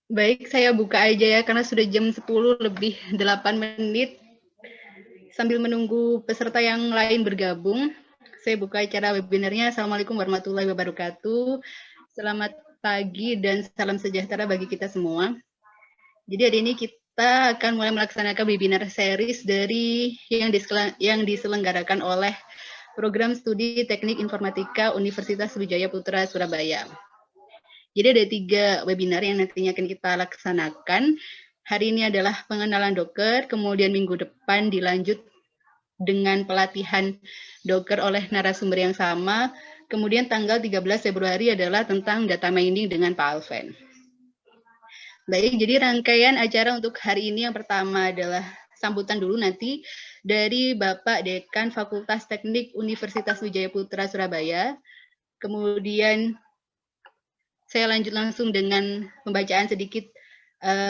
Baik, saya buka aja ya karena sudah jam 10 lebih 8 menit. Sambil menunggu peserta yang lain bergabung, saya buka acara webinarnya. Assalamualaikum warahmatullahi wabarakatuh. Selamat pagi dan salam sejahtera bagi kita semua. Jadi hari ini kita akan mulai melaksanakan webinar series dari yang diselenggarakan oleh Program Studi Teknik Informatika Universitas Wijaya Putra Surabaya. Jadi ada 3 webinar yang nantinya akan kita laksanakan. Hari ini adalah pengenalan Docker, kemudian minggu depan dilanjut dengan pelatihan Docker oleh narasumber yang sama, kemudian tanggal 13 Februari adalah tentang data mining dengan Pak Alven. Baik, jadi rangkaian acara untuk hari ini yang pertama adalah sambutan dulu nanti dari Bapak Dekan Fakultas Teknik Universitas Wijaya Putra Surabaya, kemudian saya lanjut langsung dengan pembacaan sedikit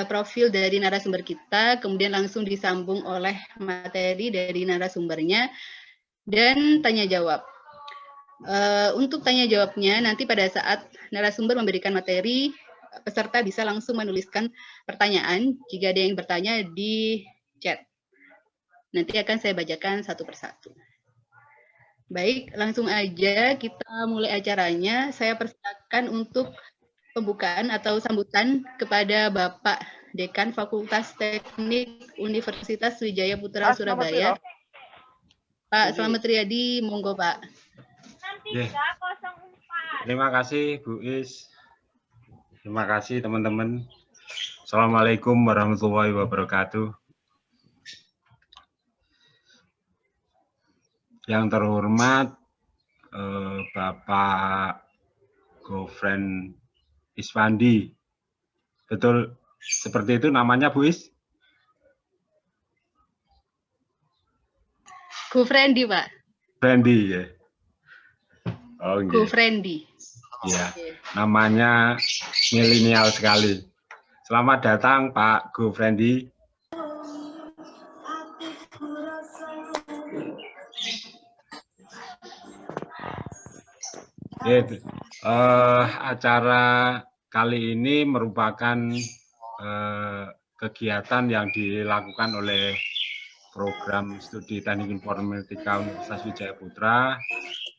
profil dari narasumber kita, kemudian langsung disambung oleh materi dari narasumbernya, dan tanya jawab. Untuk tanya jawabnya, nanti pada saat narasumber memberikan materi, peserta bisa langsung menuliskan pertanyaan jika ada yang bertanya di chat. Nanti akan saya bacakan satu persatu. Baik, langsung aja kita mulai acaranya. Saya persilakan untuk pembukaan atau sambutan kepada Bapak Dekan Fakultas Teknik Universitas Wijaya Putra Surabaya. Pak Slamet Riyadi, monggo Pak. Terima kasih Bu Is. Terima kasih teman-teman. Assalamualaikum warahmatullahi wabarakatuh. Yang terhormat Bapak Gofren Iswandi. Betul seperti itu namanya Bu Is? Gofrendi, Pak. Frendi ya. Oh, Gofrendi. Ya, namanya milenial sekali. Selamat datang Pak Gofrendi. Acara kali ini merupakan kegiatan yang dilakukan oleh Program Studi Teknik Informatika Universitas Wijaya Putra,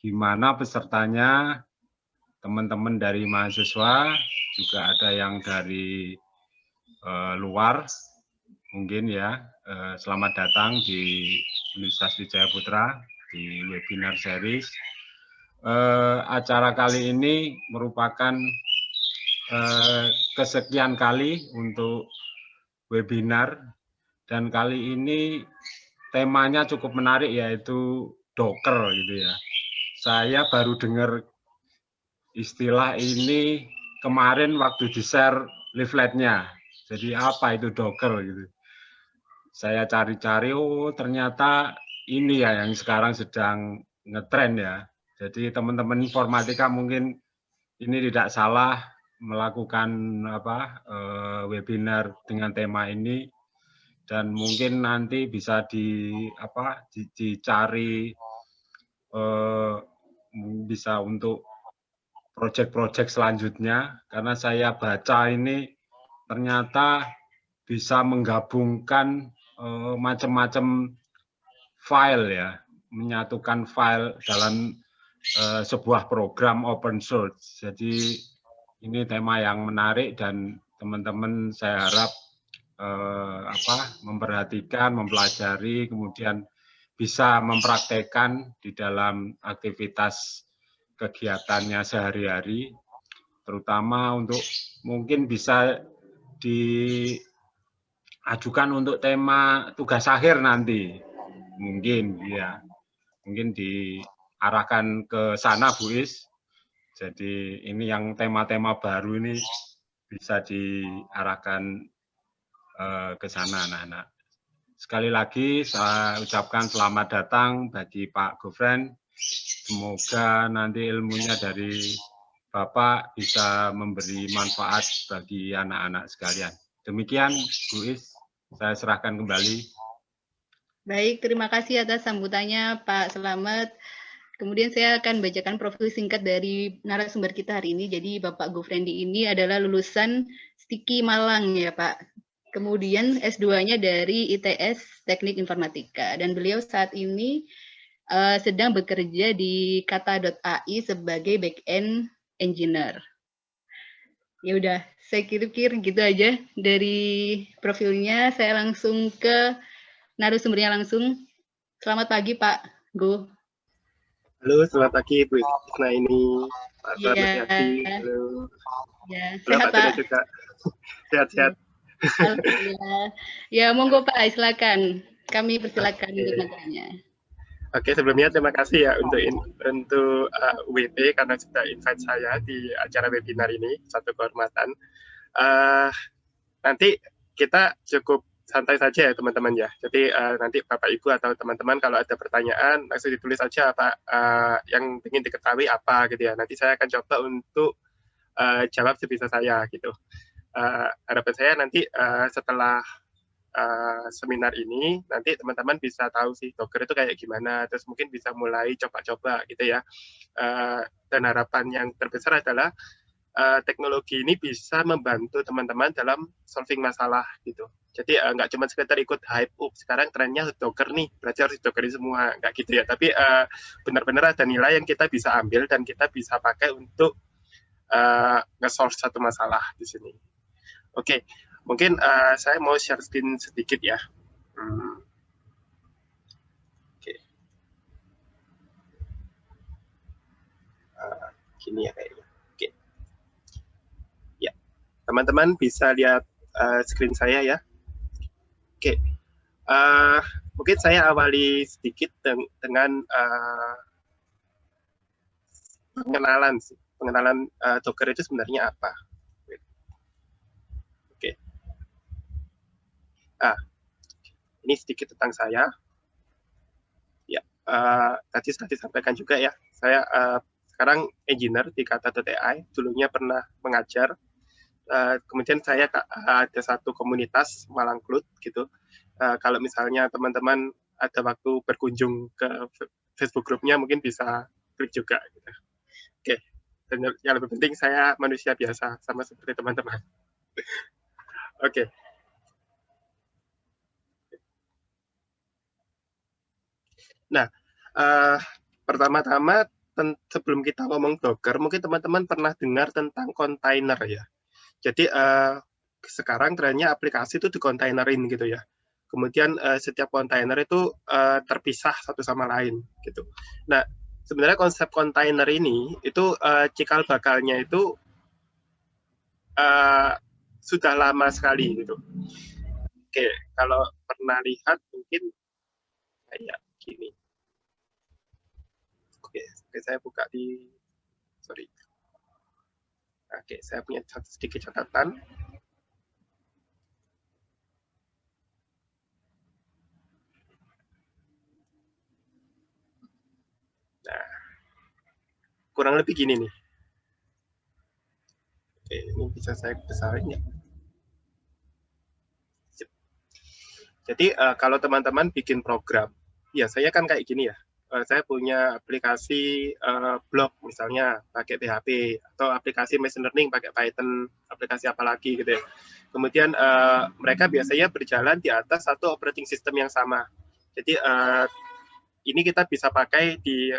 di mana pesertanya teman-teman dari mahasiswa, juga ada yang dari luar, mungkin ya. Selamat datang di Universitas Wijaya Putra di webinar series. Acara kali ini merupakan kesekian kali untuk webinar, dan kali ini temanya cukup menarik, yaitu Docker gitu ya. Saya baru dengar istilah ini kemarin waktu di-share leafletnya. Jadi apa itu Docker gitu. Saya cari-cari, oh ternyata ini ya yang sekarang sedang ngetren ya. Jadi teman-teman informatika mungkin ini tidak salah melakukan webinar dengan tema ini, dan mungkin nanti bisa dicari bisa untuk proyek-proyek selanjutnya, karena saya baca ini ternyata bisa menggabungkan macam-macam file ya, menyatukan file dalam sebuah program open source. Jadi ini tema yang menarik, dan teman-teman saya harap memperhatikan, mempelajari, kemudian bisa mempraktekkan di dalam aktivitas kegiatannya sehari-hari, terutama untuk mungkin bisa diajukan untuk tema tugas akhir nanti, mungkin ya, mungkin diarahkan ke sana Bu Is. Jadi ini yang tema-tema baru ini bisa diarahkan ke sana anak-anak. Sekali lagi saya ucapkan selamat datang bagi Pak Gofren. Semoga nanti ilmunya dari Bapak bisa memberi manfaat bagi anak-anak sekalian. Demikian Bu Is, saya serahkan kembali. Baik, terima kasih atas sambutannya Pak Slamet. Kemudian saya akan bacakan profil singkat dari narasumber kita hari ini. Jadi Bapak Gofrendi ini adalah lulusan STIKI Malang ya Pak. Kemudian S2-nya dari ITS Teknik Informatika. Dan beliau saat ini sedang bekerja di Kata.ai sebagai back-end engineer. Ya udah, saya kira-kira gitu aja dari profilnya. Saya langsung ke narasumbernya langsung. Selamat pagi Pak Go. Halo, selamat pagi Bu Isna ini, Pak Selamat Iya. Hati. Halo. Ya, Halo sehat Pak Pak. Tuna juga. Sehat-sehat. Alhamdulillah. Ya, monggo Pak, silakan. Kami persilakan untuk materinya. Oke, sebelumnya terima kasih ya untuk UWP karena sudah invite saya di acara webinar ini, satu kehormatan. Nanti kita cukup santai saja ya teman-teman ya. Jadi nanti Bapak Ibu atau teman-teman kalau ada pertanyaan langsung ditulis aja apa yang ingin diketahui apa gitu ya. Nanti saya akan coba untuk jawab sebisa saya gitu. Harapan saya nanti setelah seminar ini nanti teman-teman bisa tahu sih Docker itu kayak gimana, terus mungkin bisa mulai coba-coba gitu ya. Dan harapan yang terbesar adalah teknologi ini bisa membantu teman-teman dalam solving masalah gitu. Jadi nggak cuma sekedar ikut hype, sekarang trennya Docker nih, berarti harus Dockerin semua, nggak gitu ya. Tapi benar-benar ada nilai yang kita bisa ambil dan kita bisa pakai untuk nge-solve satu masalah di sini. Oke, mungkin saya mau share screen sedikit ya. Oke. Gini ya kayaknya. Oke. Ya, teman-teman bisa lihat screen saya ya. Oke. Mungkin saya awali sedikit dengan pengenalan Docker itu sebenarnya apa. Oke. Ini sedikit tentang saya. Ya, tadi sudah disampaikan juga ya. Saya sekarang engineer di Kata.ai. Dulunya pernah mengajar. Kemudian saya ada satu komunitas Malang Cloud gitu. Kalau misalnya teman-teman ada waktu berkunjung ke Facebook grupnya, mungkin bisa klik juga. Gitu. Oke. Dan yang lebih penting saya manusia biasa sama seperti teman-teman. Oke. Nah, pertama-tama sebelum kita ngomong Docker, mungkin teman-teman pernah dengar tentang kontainer ya. Jadi sekarang trennya aplikasi itu dikontainerin gitu ya. Kemudian setiap kontainer itu terpisah satu sama lain gitu. Nah, sebenarnya konsep kontainer ini itu cikal bakalnya itu sudah lama sekali gitu. Oke, kalau pernah lihat mungkin kayak gini. Oke, saya buka di, sorry. Oke, saya punya sedikit catatan. Nah, kurang lebih gini nih. Oke, ini bisa saya besarin ya. Jadi kalau teman-teman bikin program, biasanya kan kayak gini ya. Saya punya aplikasi blog misalnya pakai PHP atau aplikasi machine learning pakai Python, aplikasi apa lagi gitu ya. Kemudian mereka biasanya berjalan di atas satu operating system yang sama. Jadi ini kita bisa pakai di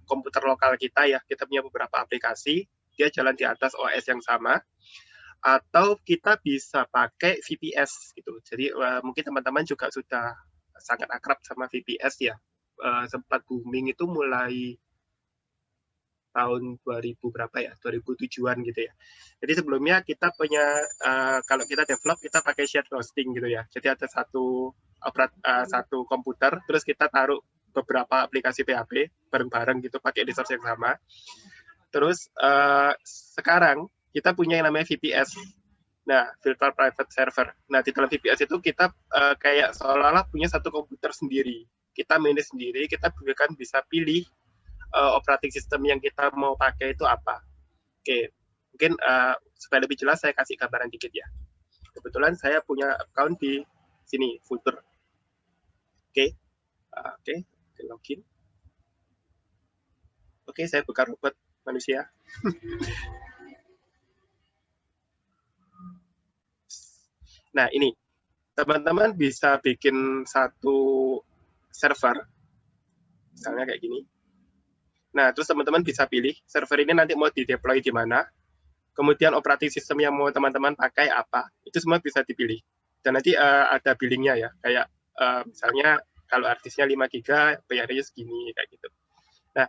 komputer lokal kita ya. Kita punya beberapa aplikasi, dia jalan di atas OS yang sama. Atau kita bisa pakai VPS gitu. Jadi mungkin teman-teman juga sudah sangat akrab sama VPS ya. Sempat booming itu mulai tahun 2000 berapa ya? 2007-an gitu ya. Jadi sebelumnya kita punya kalau kita develop kita pakai shared hosting gitu ya. Jadi ada satu komputer terus kita taruh beberapa aplikasi PHP bareng-bareng gitu pakai resource yang sama. Terus sekarang kita punya yang namanya VPS. Nah, Virtual Private Server. Nah, di dalam VPS itu kita kayak seolah-olah punya satu komputer sendiri. Kita manage sendiri, kita bahkan bisa pilih operating system yang kita mau pakai itu apa. Oke, mungkin supaya lebih jelas saya kasih gambaran dikit ya. Kebetulan saya punya account di sini, Futur. Oke, login. Oke, saya buka robot manusia. Nah, ini teman-teman bisa bikin satu server, misalnya kayak gini. Nah, terus teman-teman bisa pilih server ini nanti mau di-deploy di mana, kemudian operating system yang mau teman-teman pakai apa, itu semua bisa dipilih. Dan nanti ada billingnya ya, kayak misalnya kalau artisnya 5 GB, bayarnya segini, kayak gitu. Nah,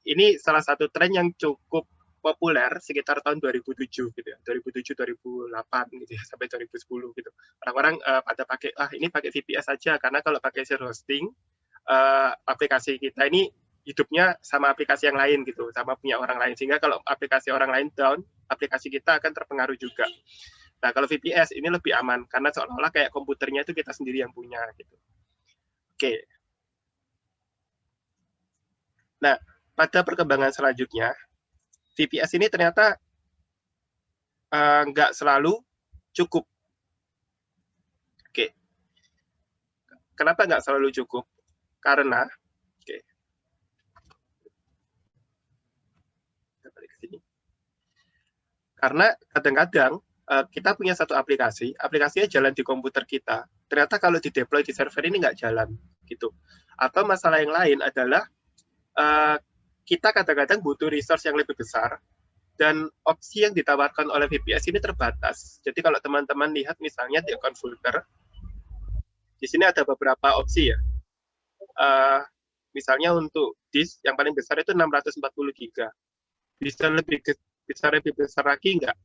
ini salah satu tren yang cukup populer sekitar tahun 2007 gitu ya, 2007 2008 gitu ya, sampai 2010 gitu. Orang-orang pada pakai ini pakai VPS aja karena kalau pakai share hosting aplikasi kita ini hidupnya sama aplikasi yang lain gitu, sama punya orang lain, sehingga kalau aplikasi orang lain down, aplikasi kita akan terpengaruh juga. Nah, kalau VPS ini lebih aman karena seolah-olah kayak komputernya itu kita sendiri yang punya gitu. Oke. Nah, pada perkembangan selanjutnya, VPS ini ternyata nggak selalu cukup. Oke. Kenapa nggak selalu cukup? Karena, oke. Kita balik ke sini. Karena kadang-kadang kita punya satu aplikasinya jalan di komputer kita. Ternyata kalau di-deploy di server ini nggak jalan, gitu. Atau masalah yang lain adalah kita kadang-kadang butuh resource yang lebih besar, dan opsi yang ditawarkan oleh VPS ini terbatas. Jadi kalau teman-teman lihat misalnya di account Vultr, di sini ada beberapa opsi ya. Misalnya untuk disk yang paling besar itu 640 GB. Bisa lebih besar lagi nggak?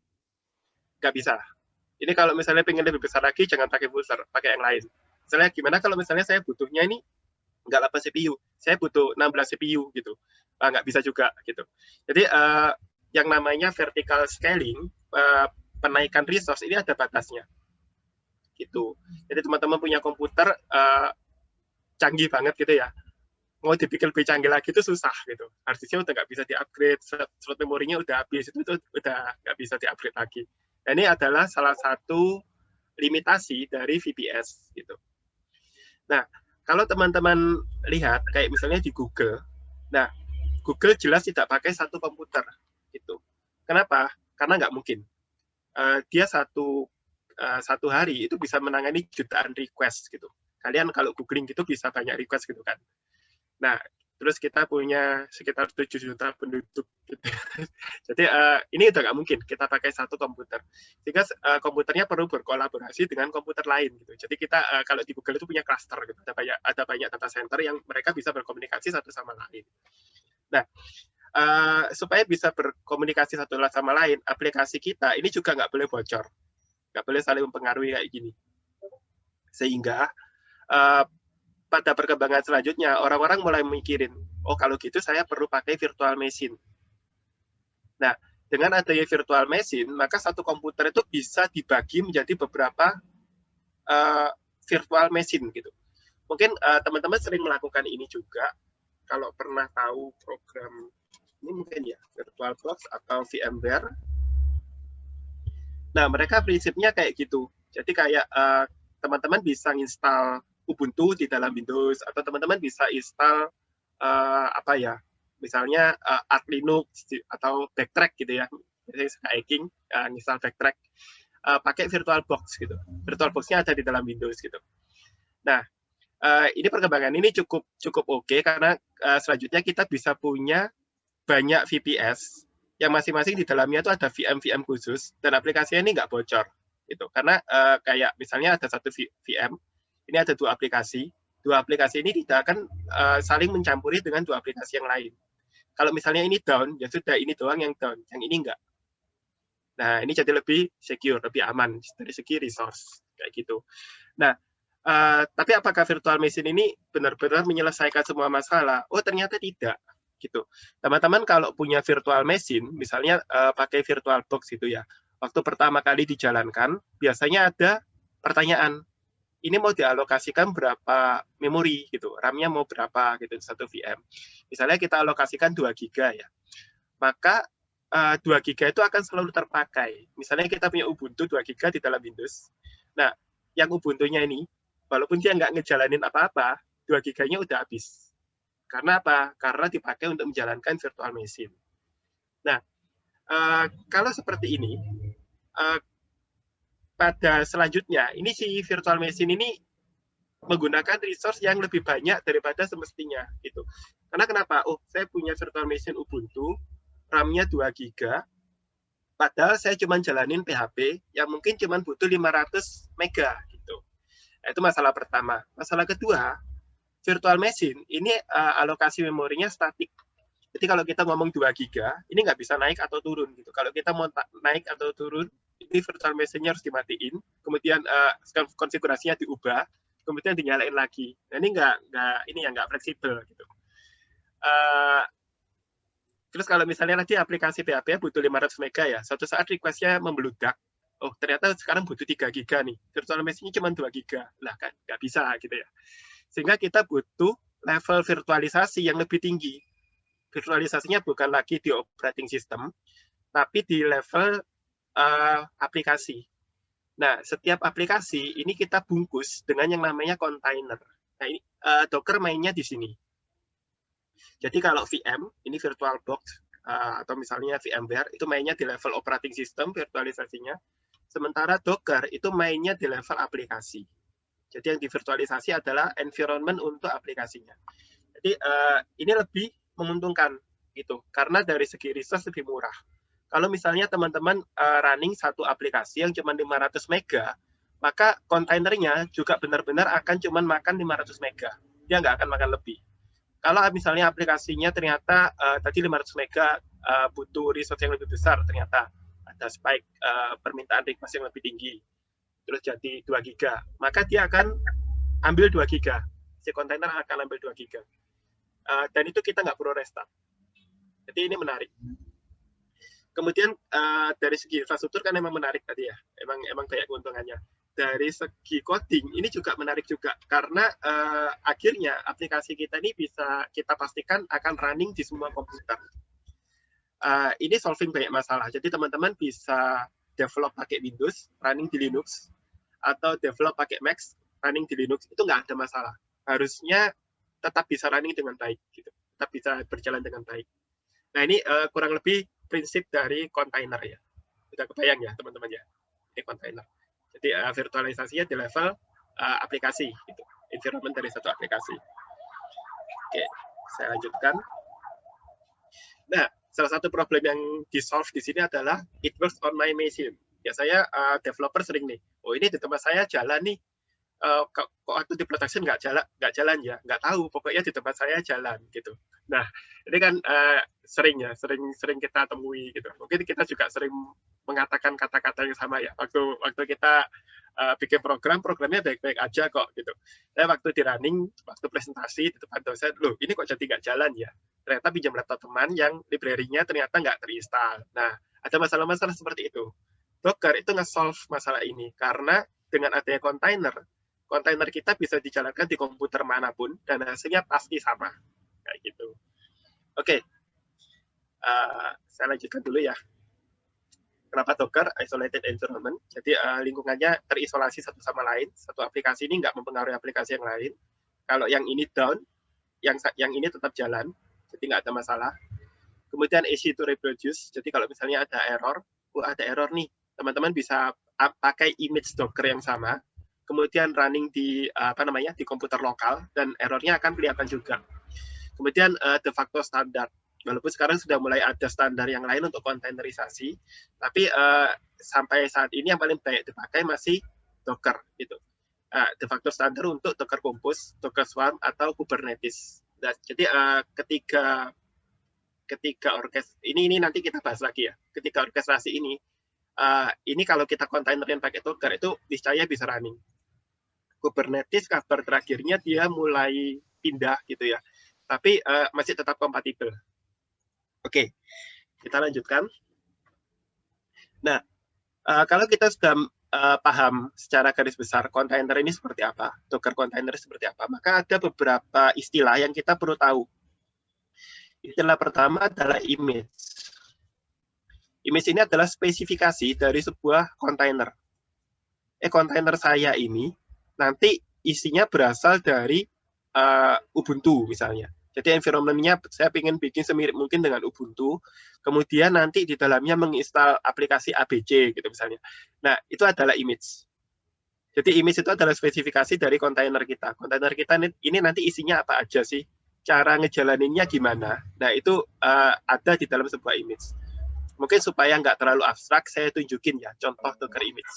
Nggak bisa. Ini kalau misalnya pengen lebih besar lagi, jangan pakai Vultr, pakai yang lain. Misalnya gimana kalau misalnya saya butuhnya ini nggak 8 CPU, saya butuh 16 CPU gitu. Nggak bisa juga gitu. Jadi yang namanya vertical scaling, penaikan resource ini ada batasnya. Gitu. Jadi teman-teman punya komputer canggih banget gitu ya, mau dibikin lebih canggih lagi itu susah gitu. Artinya udah nggak bisa di-upgrade, slot memorinya udah habis, itu udah nggak bisa di-upgrade lagi. Nah, ini adalah salah satu limitasi dari VPS gitu. Nah, kalau teman-teman lihat kayak misalnya di Google, nah Google jelas tidak pakai satu komputer gitu. Kenapa? Karena nggak mungkin. Dia satu hari itu bisa menangani jutaan request gitu. Kalian kalau googling gitu bisa banyak request gitu kan. Nah, terus kita punya sekitar 7 juta penduduk gitu. Jadi ini udah nggak mungkin kita pakai satu komputer. Sehingga komputernya perlu berkolaborasi dengan komputer lain gitu. Jadi kita kalau di Google itu punya cluster gitu. Ada banyak data center yang mereka bisa berkomunikasi satu sama lain. Nah, supaya bisa berkomunikasi satu sama lain, aplikasi kita ini juga nggak boleh bocor. Nggak boleh saling mempengaruhi kayak gini. Sehingga pada perkembangan selanjutnya, orang-orang mulai mikirin, oh kalau gitu saya perlu pakai virtual machine. Nah, dengan adanya virtual machine, maka satu komputer itu bisa dibagi menjadi beberapa virtual machine gitu. Mungkin teman-teman sering melakukan ini juga, kalau pernah tahu program ini mungkin ya, VirtualBox atau VMware. Nah, mereka prinsipnya kayak gitu. Jadi kayak teman-teman bisa install Ubuntu di dalam Windows, atau teman-teman bisa install misalnya Arch Linux atau Backtrack gitu ya. Jadi suka hacking, install Backtrack, pakai VirtualBox gitu. VirtualBox-nya ada di dalam Windows gitu. Nah, ini perkembangan ini cukup oke karena selanjutnya kita bisa punya banyak VPS yang masing-masing di dalamnya itu ada VM khusus, dan aplikasinya ini nggak bocor gitu. Karena kayak misalnya ada satu VM, ini ada dua aplikasi ini tidak akan saling mencampuri dengan dua aplikasi yang lain. Kalau misalnya ini down, ya sudah ini doang yang down, yang ini enggak. Nah, ini jadi lebih secure, lebih aman dari segi resource kayak gitu. Nah, tapi apakah virtual machine ini benar-benar menyelesaikan semua masalah? Oh, ternyata tidak gitu. Teman-teman kalau punya virtual machine, misalnya pakai VirtualBox gitu ya, waktu pertama kali dijalankan, biasanya ada pertanyaan, ini mau dialokasikan berapa memori gitu, RAM-nya mau berapa gitu, satu VM. Misalnya kita alokasikan 2 GB ya, maka 2 GB itu akan selalu terpakai. Misalnya kita punya Ubuntu 2 GB di dalam Windows, nah yang Ubuntu-nya ini, walaupun dia nggak ngejalanin apa-apa, 2 GB-nya udah habis. Karena apa? Karena dipakai untuk menjalankan virtual machine. Nah, kalau seperti ini, pada selanjutnya, ini si virtual machine ini menggunakan resource yang lebih banyak daripada semestinya. Gitu. Karena kenapa? Oh, saya punya virtual machine Ubuntu, RAM-nya 2 GB, padahal saya cuma jalanin PHP yang mungkin cuma butuh 500 mega. Gitu. Nah, itu masalah pertama. Masalah kedua, virtual machine ini alokasi memorinya statik. Jadi kalau kita ngomong 2 GB, ini nggak bisa naik atau turun. Gitu. Kalau kita mau naik atau turun, ini virtual machine-nya harus dimatiin, kemudian konfigurasinya diubah, kemudian dinyalain lagi. Nah, ini nggak fleksibel. Gitu. Terus kalau misalnya nanti aplikasi PHP butuh 500 mega ya, suatu saat request-nya membeludak. Oh, ternyata sekarang butuh 3 giga nih. Virtual machine-nya cuma 2 giga. Lah kan, nggak bisa gitu ya. Sehingga kita butuh level virtualisasi yang lebih tinggi. Virtualisasinya bukan lagi di operating system, tapi di level aplikasi. Nah, setiap aplikasi ini kita bungkus dengan yang namanya container. Nah, ini Docker mainnya di sini. Jadi kalau VM, ini VirtualBox, atau misalnya VMware, itu mainnya di level operating system, virtualisasinya. Sementara Docker itu mainnya di level aplikasi. Jadi yang divirtualisasi adalah environment untuk aplikasinya. Jadi ini lebih menguntungkan, gitu, karena dari segi resource lebih murah. Kalau misalnya teman-teman running satu aplikasi yang cuma 500 mega, maka kontainernya juga benar-benar akan cuma makan 500 mega. Dia nggak akan makan lebih. Kalau misalnya aplikasinya ternyata tadi 500 mega butuh resource yang lebih besar, ternyata ada spike permintaan request yang lebih tinggi, terus jadi 2 giga, maka dia akan ambil 2 giga. Si kontainer akan ambil 2 giga. Dan itu kita nggak perlu restart. Jadi ini menarik. Kemudian dari segi infrastruktur kan memang menarik tadi ya, emang banyak keuntungannya. Dari segi coding ini juga menarik juga karena akhirnya aplikasi kita ini bisa kita pastikan akan running di semua komputer. Ini solving banyak masalah. Jadi teman-teman bisa develop pakai Windows, running di Linux, atau develop pakai Mac, running di Linux, itu nggak ada masalah. Harusnya tetap bisa running dengan baik, gitu. Tetap bisa berjalan dengan baik. Nah ini kurang lebih prinsip dari container ya. Sudah kebayang ya teman-teman ya, ini container. Jadi virtualisasinya di level aplikasi, gitu. Environment dari satu aplikasi. Oke, saya lanjutkan. Nah, salah satu problem yang di-solve di sini adalah it works on my machine. Ya saya developer sering nih, oh ini di tempat saya jalan nih, kok waktu di production nggak jalan ya, nggak tahu, pokoknya di tempat saya jalan gitu. Nah ini kan sering kita temui gitu. Mungkin kita juga sering mengatakan kata-kata yang sama ya. Waktu kita bikin programnya baik-baik aja kok gitu. Nah waktu di running, waktu presentasi di depan dosen, loh ini kok jadi nggak jalan ya? Ternyata pinjam laptop teman yang library-nya ternyata nggak terinstall. Nah ada masalah-masalah seperti itu. Docker itu nge-solve masalah ini karena dengan adanya kontainer kita bisa dijalankan di komputer manapun dan hasilnya pasti sama kayak gitu. Oke, saya lanjutkan dulu ya. Kenapa Docker isolated environment? Jadi lingkungannya terisolasi satu sama lain. Satu aplikasi ini nggak mempengaruhi aplikasi yang lain. Kalau yang ini down, yang ini tetap jalan, jadi nggak ada masalah. Kemudian easy to reproduce. Jadi kalau misalnya ada error nih, teman-teman bisa pakai image Docker yang sama, kemudian running di di komputer lokal dan errornya akan kelihatan juga. Kemudian de facto standar. Walaupun sekarang sudah mulai ada standar yang lain untuk kontainerisasi, tapi sampai saat ini yang paling banyak dipakai masih Docker gitu. De facto standar untuk Docker Compose, Docker Swarm atau Kubernetes. Dan, jadi ketika ini nanti kita bahas lagi ya. Ketika orkestrasi ini kalau kita kontainerin pakai Docker itu niscaya bisa running. Kubernetes kabar terakhirnya dia mulai pindah gitu ya, tapi masih tetap kompatibel. Oke, kita lanjutkan. Nah, kalau kita sudah paham secara garis besar kontainer ini seperti apa, Docker kontainer seperti apa, maka ada beberapa istilah yang kita perlu tahu. Istilah pertama adalah image. Image ini adalah spesifikasi dari sebuah kontainer. Kontainer saya ini nanti isinya berasal dari Ubuntu misalnya. Jadi environment-nya saya ingin bikin semirip mungkin dengan Ubuntu, kemudian nanti di dalamnya menginstal aplikasi ABC gitu misalnya. Nah, itu adalah image. Jadi image itu adalah spesifikasi dari kontainer kita. Kontainer kita ini nanti isinya apa aja sih? Cara ngejalaninnya gimana? Nah, itu ada di dalam sebuah image. Mungkin supaya nggak terlalu abstrak, saya tunjukin ya contoh Docker image.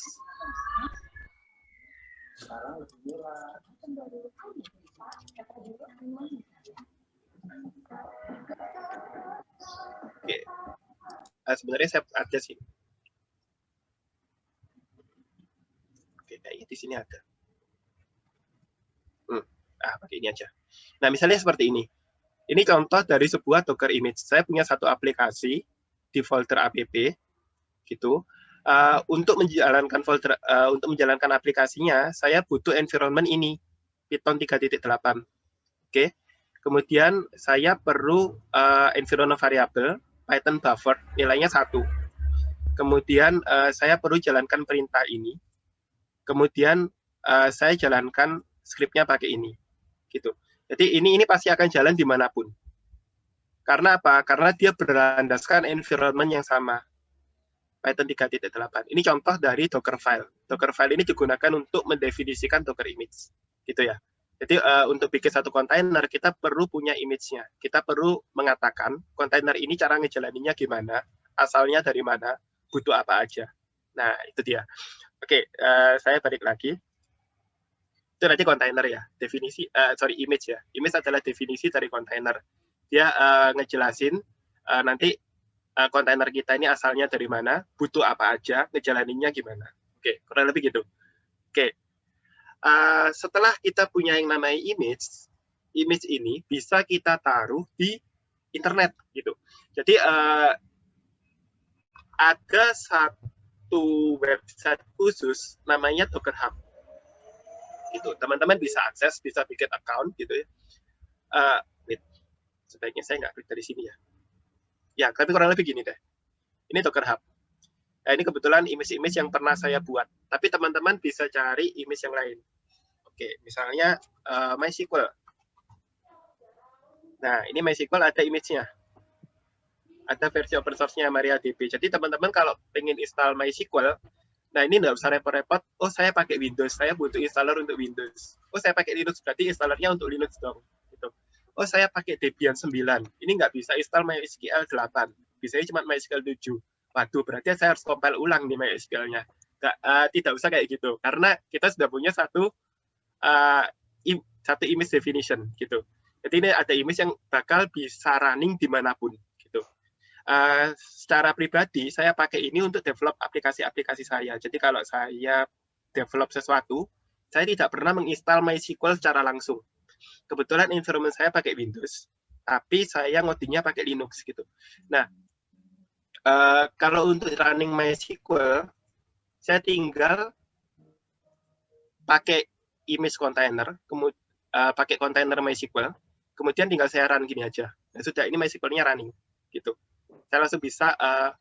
Oke. Sebenarnya saya ada sih. Oke, kayaknya di sini ada. Pakai ini aja. Nah, misalnya seperti ini. Ini contoh dari sebuah Docker image. Saya punya satu aplikasi di folder app, gitu. Untuk menjalankan menjalankan aplikasinya, saya butuh environment ini, Python 3.8. Oke. Kemudian saya perlu environment variable Python buffer nilainya 1. Kemudian saya perlu jalankan perintah ini. Kemudian saya jalankan skripnya pakai ini, gitu. Jadi ini pasti akan jalan dimanapun. Karena apa? Karena dia berlandaskan environment yang sama, Python 3.8. Ini contoh dari Dockerfile. Dockerfile ini digunakan untuk mendefinisikan Docker image, gitu ya. Jadi untuk bikin satu kontainer, kita perlu punya image-nya. Kita perlu mengatakan kontainer ini cara ngejalaninnya gimana, asalnya dari mana, butuh apa aja. Nah, itu dia. Oke, saya balik lagi. Itu nanti kontainer ya, definisi, image ya. Image adalah definisi dari kontainer. Dia ngejelasin nanti kontainer kita ini asalnya dari mana, butuh apa aja, ngejalaninnya gimana. Oke, kurang lebih gitu. Oke. Setelah kita punya yang namanya image ini bisa kita taruh di internet gitu. Jadi ada satu website khusus namanya Docker Hub. Gitu, teman-teman bisa akses, bisa bikin account gitu ya. Sebaiknya saya nggak klik dari sini ya. Ya, tapi kurang lebih gini deh. Ini Docker Hub. Nah, ini kebetulan image-image yang pernah saya buat. Tapi teman-teman bisa cari image yang lain. Oke, misalnya MySQL. Nah, ini MySQL ada image-nya. Ada versi open source-nya MariaDB. Jadi teman-teman kalau pengen install MySQL, nah ini nggak usah repot-repot, oh saya pakai Windows, saya butuh installer untuk Windows. Oh saya pakai Linux, berarti installernya untuk Linux dong. Gitu. Oh saya pakai Debian 9, ini nggak bisa install MySQL 8, bisanya cuma MySQL 7. Waduh, berarti saya harus compile ulang nih MySQL-nya. Tidak usah kayak gitu, karena kita sudah punya satu image definition gitu. Jadi ini ada image yang bakal bisa running dimanapun gitu. Secara pribadi saya pakai ini untuk develop aplikasi-aplikasi saya. Jadi kalau saya develop sesuatu, saya tidak pernah menginstal MySQL secara langsung. Kebetulan environment saya pakai Windows, tapi saya ngodingnya pakai Linux gitu. Nah, kalau untuk running MySQL, saya tinggal pakai image container, kemudian pakai kontainer MySQL, kemudian tinggal saya run gini aja. Nah, sudah ini MySQL-nya running, gitu. Saya langsung bisa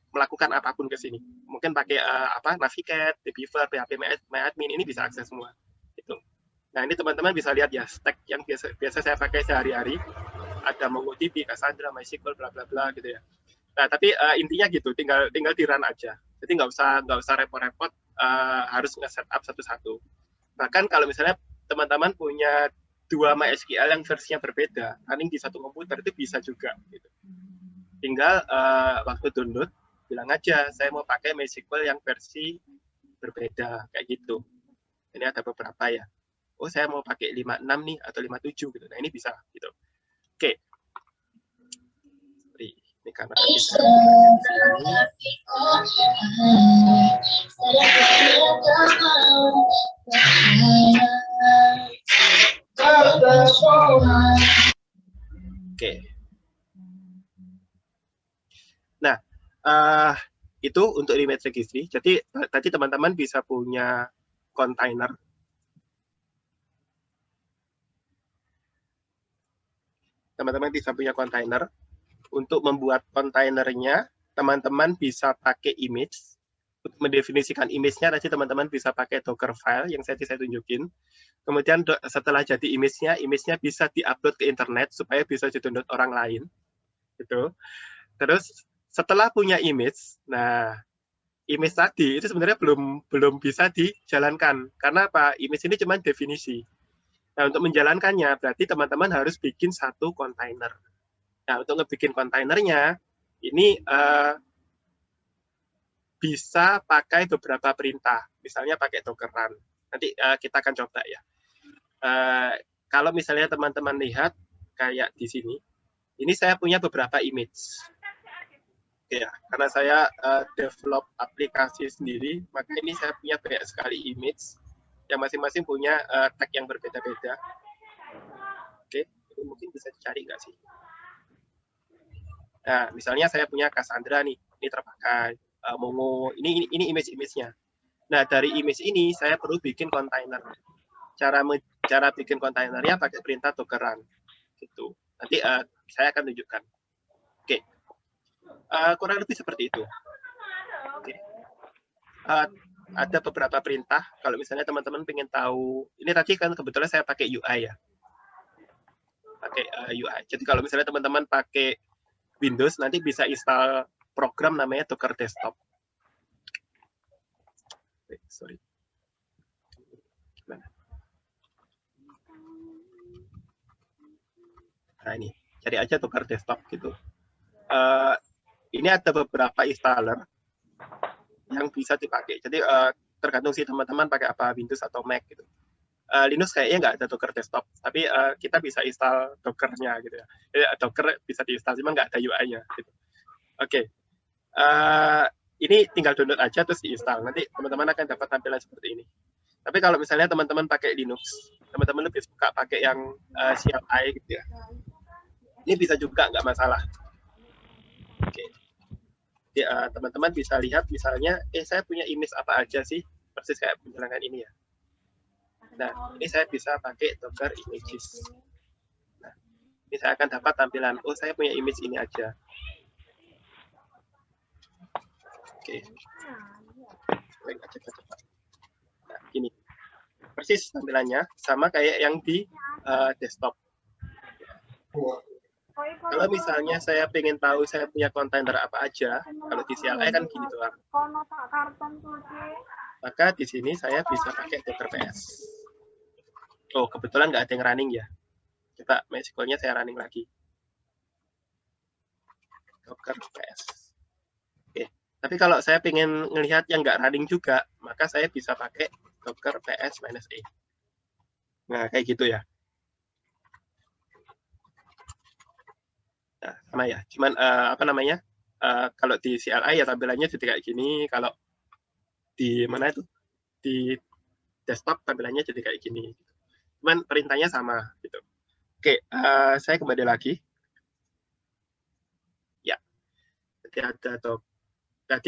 melakukan apapun ke sini. Mungkin pakai Navigate, Beaver, PHP MyAdmin, ini bisa akses semua. Gitu. Nah, ini teman-teman bisa lihat ya, stack yang biasa saya pakai sehari-hari. Ada MongoDB, Cassandra, MySQL, bla bla bla gitu ya. Nah, tapi intinya gitu, tinggal di run aja. Jadi nggak usah repot-repot harus nge-setup satu-satu. Bahkan kalau misalnya teman-teman punya 2 MySQL yang versinya berbeda, running di satu komputer itu bisa juga. Gitu. Tinggal waktu download, bilang aja saya mau pakai MySQL yang versi berbeda, kayak gitu. Ini ada beberapa ya. Oh, saya mau pakai 56 nih, atau 57 gitu. Nah, ini bisa gitu. Oke. Ini karena Oke. Nah, itu untuk image registry. Jadi tadi teman-teman bisa punya kontainer. Teman-teman bisa punya kontainer. Untuk membuat kontainernya, teman-teman bisa pakai image. Untuk mendefinisikan image-nya, tadi teman-teman bisa pakai Dockerfile yang saya tunjukin. Kemudian setelah jadi image-nya bisa diupload ke internet supaya bisa di-download orang lain. Gitu. Terus setelah punya image, nah image tadi itu sebenarnya belum bisa dijalankan. Karena apa? Image ini cuma definisi. Nah, untuk menjalankannya berarti teman-teman harus bikin satu kontainer. Nah, untuk ngebikin kontainernya ini bisa pakai beberapa perintah. Misalnya pakai Docker run. Nanti kita akan coba ya. Kalau misalnya teman-teman lihat kayak di sini, ini saya punya beberapa image. Ya, karena saya develop aplikasi sendiri, maka ini saya punya banyak sekali image yang masing-masing punya tag yang berbeda-beda. Oke, ini mungkin bisa dicari nggak sih? Nah, misalnya saya punya Cassandra nih, ini terpakai. Mongo, ini image-image-nya. Nah, dari image ini saya perlu bikin kontainer. Cara bikin kontainernya pakai perintah Docker run. Gitu. Nanti saya akan tunjukkan. Oke. Kurang lebih seperti itu. Oke. Ada beberapa perintah. Kalau misalnya teman-teman pengen tahu, ini tadi kan kebetulan saya pakai UI ya. Pakai UI. Jadi kalau misalnya teman-teman pakai Windows, nanti bisa install program namanya Docker Desktop. Sorry. Nah ini, cari aja Docker Desktop gitu. Ini ada beberapa installer yang bisa dipakai. Jadi tergantung sih teman-teman pakai apa, Windows atau Mac gitu. Linux kayaknya nggak ada Docker Desktop, tapi kita bisa install Docker-nya gitu ya. Docker bisa diinstal, cuma nggak ada UI-nya. Gitu. Oke. Ini tinggal download aja terus diinstal. Nanti teman-teman akan dapat tampilan seperti ini. Tapi kalau misalnya teman-teman pakai Linux, teman-teman lebih suka pakai yang CLI gitu ya. Ini bisa juga, nggak masalah. Oke. Jadi teman-teman bisa lihat misalnya, saya punya image apa aja sih, persis kayak penjelasan ini ya. Nah, ini saya bisa pakai Docker Images. Nah, ini saya akan dapat tampilan, saya punya image ini aja. Oke. Baik, coba. Nah, ini persis tampilannya, sama kayak yang di desktop. Kalau misalnya saya pengen tahu saya punya kontainer apa aja, kalau di CLI kan gini doang. Maka di sini saya bisa pakai Docker PS. Oh, kebetulan nggak ada yang running ya. Coba MySQL-nya saya running lagi. Docker PS. Oke. Tapi kalau saya pengen ngelihat yang nggak running juga, maka saya bisa pakai Docker PS-E. Nah, kayak gitu ya. Nah, sama ya. Cuman apa namanya? Kalau di CLI ya tampilannya jadi kayak gini. Kalau di mana itu? Di desktop tampilannya jadi kayak gini. Cuman perintahnya sama gitu. Oke, saya kembali lagi. Ya. Jadi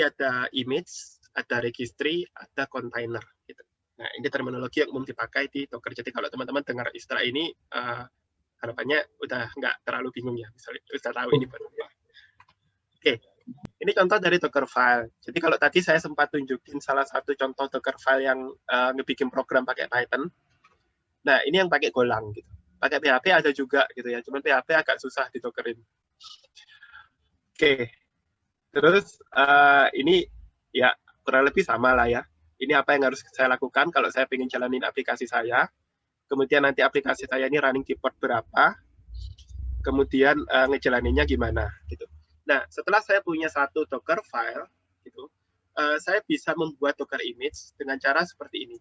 ada image, ada registry, ada container gitu. Nah, ini terminologi yang umum dipakai di Docker. Jadi kalau teman-teman dengar istilah ini harapannya udah nggak terlalu bingung ya, misalnya udah tahu ini apa. Oke, ini contoh dari Docker file. Jadi kalau tadi saya sempat tunjukin salah satu contoh Docker file yang ngebikin program pakai Python. Nah, ini yang pakai Golang gitu. Pakai PHP ada juga gitu ya, cuman PHP agak susah di Dockerin. Oke, terus ini ya kurang lebih sama lah ya. Ini apa yang harus saya lakukan kalau saya ingin jalanin aplikasi saya. Kemudian nanti aplikasi saya ini running di port berapa, kemudian ngejalaninnya gimana gitu. Nah, setelah saya punya satu Docker file, gitu, saya bisa membuat Docker image dengan cara seperti ini.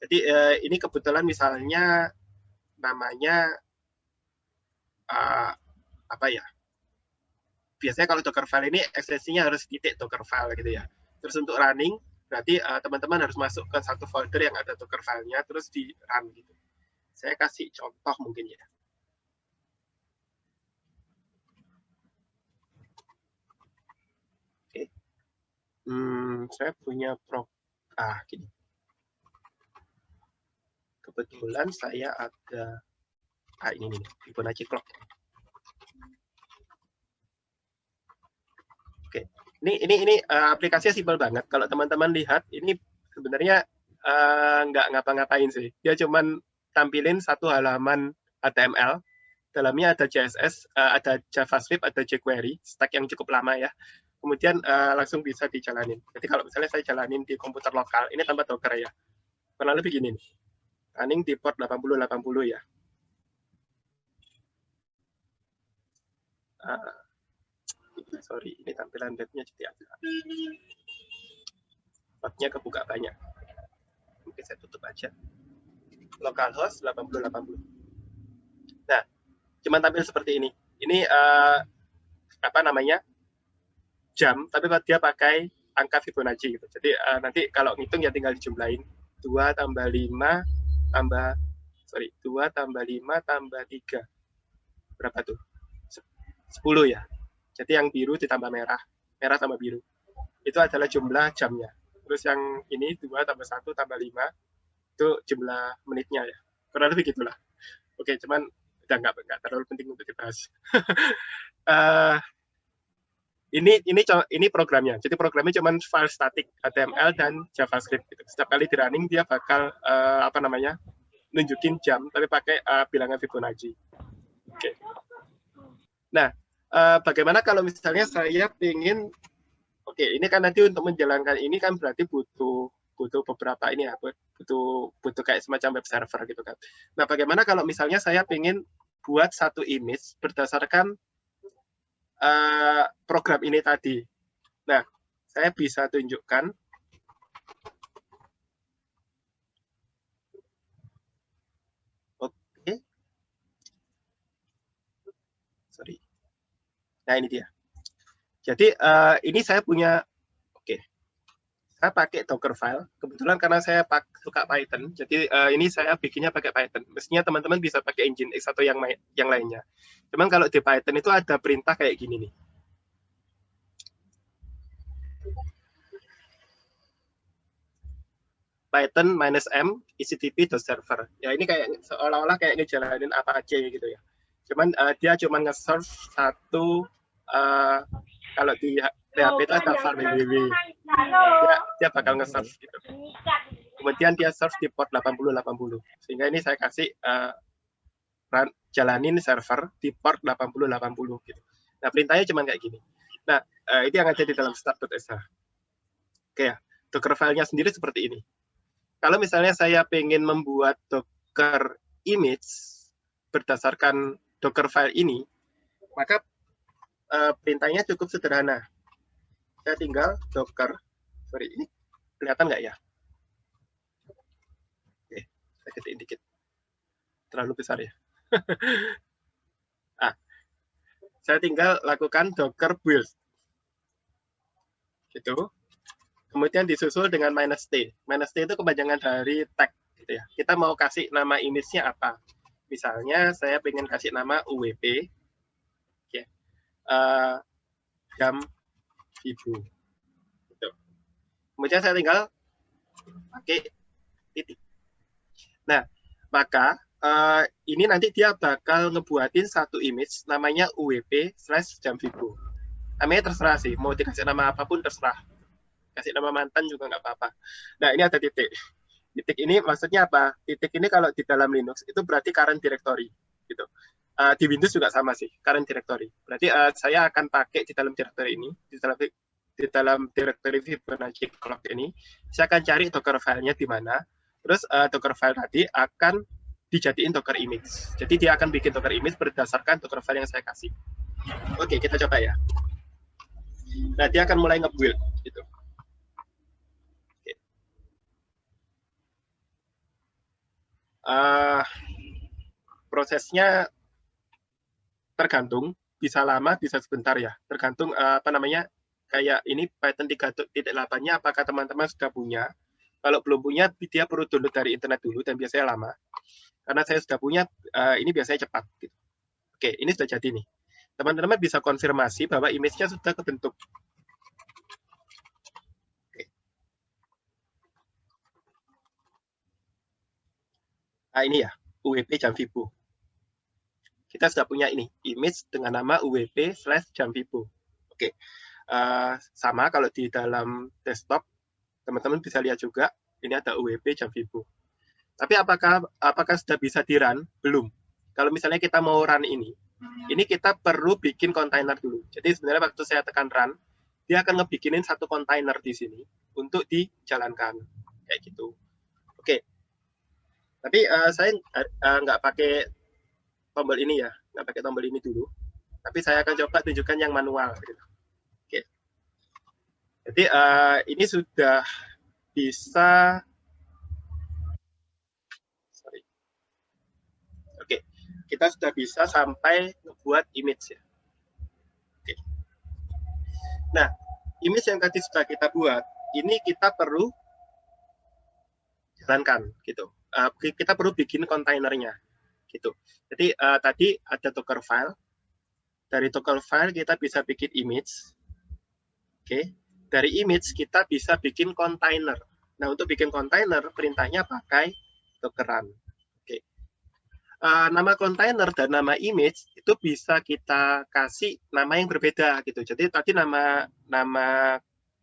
Jadi ini kebetulan misalnya namanya apa ya? Biasanya kalau Docker file ini ekstensinya harus titik Docker file gitu ya. Terus untuk running, berarti teman-teman harus masuk ke satu folder yang ada Docker file-nya, terus di run gitu. Saya kasih contoh mungkin ya. Oke. Saya punya gini. Kebetulan saya ada ini nih, Fibonacci clock. Oke. Ini aplikasinya simpel banget. Kalau teman-teman lihat, ini sebenarnya nggak ngapa-ngapain sih. Dia cuman tampilin satu halaman HTML, dalamnya ada CSS, ada JavaScript, ada jQuery, stack yang cukup lama ya. Kemudian langsung bisa dijalanin. Jadi kalau misalnya saya jalanin di komputer lokal, ini tanpa Docker ya. Kurang lebih gini nih. Running di port 8080 ya. Sorry, ini tampilan webnya jadi agak. Portnya kebuka banyak. Mungkin saya tutup aja. Localhost 8080. Nah, cuma tampil seperti ini. Ini apa namanya? Jam, tapi dia pakai angka Fibonacci gitu. Jadi nanti kalau ngitung ya tinggal dijumlahin 2 tambah 5 tambah 2 tambah 5 tambah 3. Berapa tuh? 10 ya. Jadi yang biru ditambah merah, merah tambah biru. Itu adalah jumlah jamnya. Terus yang ini 2 tambah 1 tambah 5 itu jumlah menitnya ya. Kurang lebih gitulah. Oke, cuman udah nggak terlalu penting untuk dibahas. Ini programnya. Jadi programnya cuma file static HTML dan JavaScript. Gitu. Setiap kali di running dia bakal apa namanya nunjukin jam, tapi pakai bilangan Fibonacci. Oke. Nah, bagaimana kalau misalnya saya ingin, oke, ini kan nanti untuk menjalankan ini kan berarti butuh beberapa ini ya, butuh kayak semacam web server gitu kan. Nah, bagaimana kalau misalnya saya ingin buat satu image berdasarkan program ini tadi. Nah, saya bisa tunjukkan. Oke. Sorry. Nah, ini dia. Jadi, ini saya punya, oke. Saya pakai Dockerfile. Kebetulan karena saya suka Python, jadi ini saya bikinnya pakai Python. Mestinya teman-teman bisa pakai Nginx atau yang lainnya. Cuman kalau di Python itu ada perintah kayak gini nih. Python -m /etcp.server. Ya ini kayak seolah-olah kayak ngejalanin apa aja gitu ya. Cuman dia cuma nge-serve satu kalau di PHP itu ada var www. Dia bakal nge-serve gitu. Kemudian dia serve di port 8080. Sehingga ini saya kasih jalanin server di port 8080 gitu. Nah, perintahnya cuma kayak gini. Nah, ini yang ada di dalam start.sh. Oke ya. Docker file-nya sendiri seperti ini. Kalau misalnya saya ingin membuat Docker image berdasarkan Docker file ini, maka perintahnya cukup sederhana. Saya tinggal Docker, sorry, ini kelihatan nggak ya? Oke, saya ketik dikit. Terlalu besar ya. Saya tinggal lakukan Docker build. Gitu. Kemudian disusul dengan -t. -t itu kepanjangan dari tag gitu ya. Kita mau kasih nama image-nya apa? Misalnya saya pengen kasih nama UWP. Oke. Jam ibu. Gitu. Kemudian saya tinggal pakai titik. Nah, maka ini nanti dia bakal ngebuatin satu image namanya UWP/jamvibu. Namanya terserah sih, mau dikasih nama apapun terserah. Kasih nama mantan juga nggak apa-apa. Nah, ini ada titik. Titik ini maksudnya apa? Titik ini kalau di dalam Linux itu berarti current directory. Gitu. Di Windows juga sama sih, current directory. Berarti saya akan pakai di dalam directory ini, di dalam directory Fibonacci clock ini, saya akan cari Docker file-nya di mana. Terus Docker file tadi akan dijadiin Docker image. Jadi dia akan bikin Docker image berdasarkan Docker file yang saya kasih. Oke, kita coba ya. Nah, dia akan mulai nge-build gitu. Prosesnya tergantung, bisa lama, bisa sebentar ya. Tergantung apa namanya, kayak ini Python 3.8-nya apakah teman-teman sudah punya. Kalau belum punya, dia perlu download dari internet dulu dan biasanya lama. Karena saya sudah punya, ini biasanya cepat. Gitu. Oke, ini sudah jadi nih. Teman-teman bisa konfirmasi bahwa image-nya sudah kebentuk. Nah, ini ya, UWP jamvibu. Kita sudah punya ini, image dengan nama UWP/jamvibu. Oke, sama kalau di dalam desktop, teman-teman bisa lihat juga, Ini ada UWP jam Vibo. Tapi apakah sudah bisa di-run? Belum. Kalau misalnya kita mau run ini kita perlu bikin kontainer dulu. Jadi sebenarnya waktu saya tekan run, dia akan ngebikinin satu kontainer di sini untuk dijalankan. Kayak gitu. Oke. Tapi saya nggak pakai tombol ini ya. Nggak pakai tombol ini dulu. Tapi saya akan coba tunjukkan yang manual. Gitu. Oke. Jadi ini sudah bisa. Oke, kita sudah bisa sampai membuat image ya. Oke. Nah, image yang tadi sudah kita buat, ini kita perlu jalankan gitu. Kita perlu bikin kontainernya gitu. Jadi tadi ada Docker file. Dari Docker file kita bisa bikin image. Oke. Dari image kita bisa bikin kontainer. Nah, untuk bikin kontainer perintahnya pakai Docker run. Nama kontainer dan nama image itu bisa kita kasih nama yang berbeda gitu. Jadi tadi nama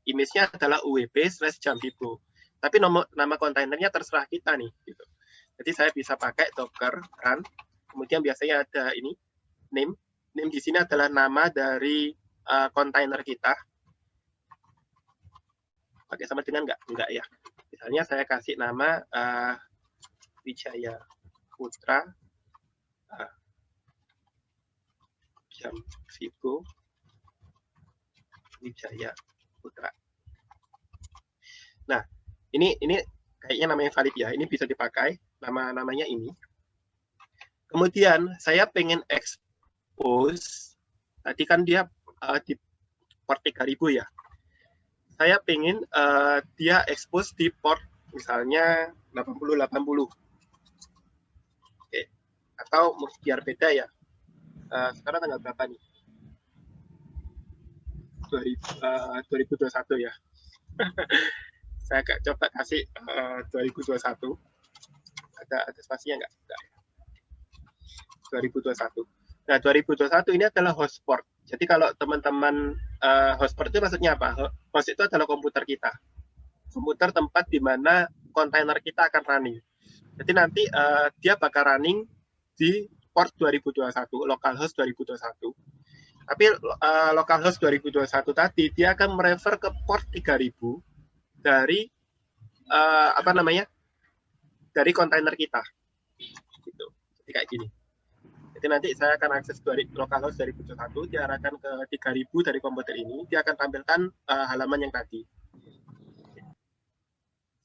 image-nya adalah uwp/jam Vibo. Tapi nama kontainernya terserah kita nih gitu. Jadi saya bisa pakai docker run. Kemudian biasanya ada ini name. Name di sini adalah nama dari kontainer kita. Pakai sama dengan enggak ya. Misalnya saya kasih nama Wijaya Putra jam Vibo Wijaya Putra. Nah, ini kayaknya namanya valid ya. Ini bisa dipakai namanya ini. Kemudian saya pengen expose. Tadi kan dia di port 3000 ya. Saya pengen dia expose di port misalnya 8080. Oke. Atau biar beda ya. Sekarang tanggal berapa nih? 2021 ya. Saya coba kasih 2021. Ada spasinya nggak? 2021. Nah, 2021 ini adalah host port. Jadi kalau teman-teman host port itu maksudnya apa? Host itu adalah komputer kita. Komputer tempat di mana kontainer kita akan running. Jadi nanti dia bakal running di port 2021, localhost 2021. Tapi localhost 2021 tadi dia akan merefer ke port 3000 dari dari kontainer kita. Gitu. Jadi kayak gini. Jadi nanti saya akan akses localhost 2021, diarahkan ke 3000 dari komputer ini, dia akan tampilkan halaman yang tadi.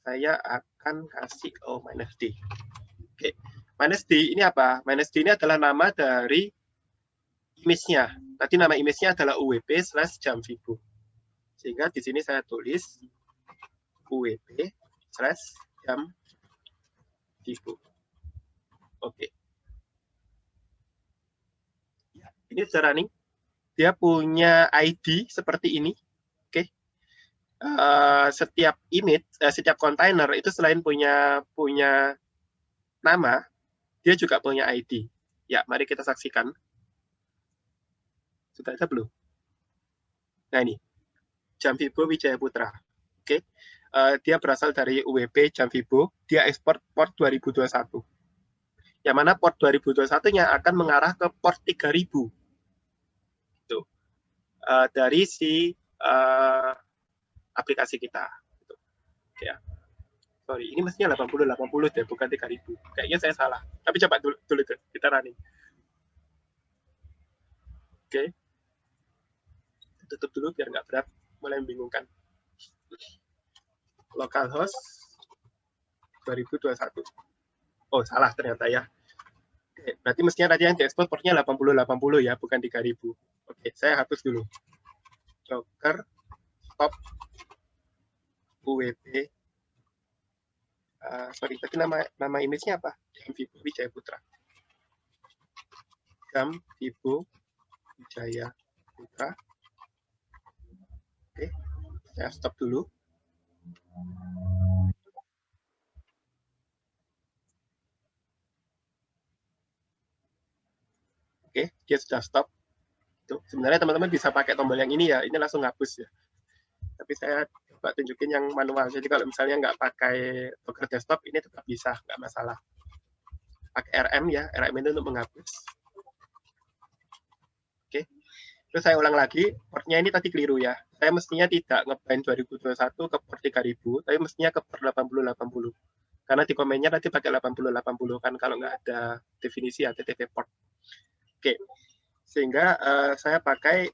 Saya akan kasih -d. Oke. -d ini apa? -d ini adalah nama dari image-nya. Tadi nama image-nya adalah uwp/jam Vibo. Sehingga di sini saya tulis uwp/jam Vibo. Oke. Ya, ini sudah running. Dia punya ID seperti ini. Oke. Setiap image, setiap kontainer itu selain punya nama, dia juga punya ID. Ya, mari kita saksikan. Sudah ada belum? Nah ini, jam Vibo Wijaya Putra. Oke, dia berasal dari UWP jam Vibo, dia ekspor port 2021. Yang mana port 2021-nya akan mengarah ke port 3000. Gitu. Dari si aplikasi kita. Gitu. Ya. Sorry, ini mestinya 80-80 deh, bukan 3000. Kayaknya saya salah. Tapi coba dulu kita running. Oke. Tutup dulu biar nggak berat, mulai membingungkan. Localhost 2021. Oh, salah ternyata ya. Oke, berarti mestinya tadi yang diekspor portnya 80-80 ya, bukan 3000. Oke, saya hapus dulu. Docker stop uwp. Sorry, tadi nama image-nya apa? Jam Vibo Wijaya Putra. Jam Vibo Wijaya Putra. Oke, saya stop dulu. Oke, dia sudah stop. Tuh, sebenarnya teman-teman bisa pakai tombol yang ini ya, ini langsung hapus ya. Tapi saya Coba tunjukin yang manual. Jadi kalau misalnya nggak pakai Docker desktop, ini tetap bisa, nggak masalah. Pakai RM ya, RM itu untuk menghapus. Oke. Terus saya ulang lagi, portnya ini tadi keliru ya. Saya mestinya tidak ngebind 2021 ke port 3000, tapi mestinya ke port 8080. Karena di komennya tadi pakai 8080 kan kalau nggak ada definisi HTTP port. Oke. Sehingga saya pakai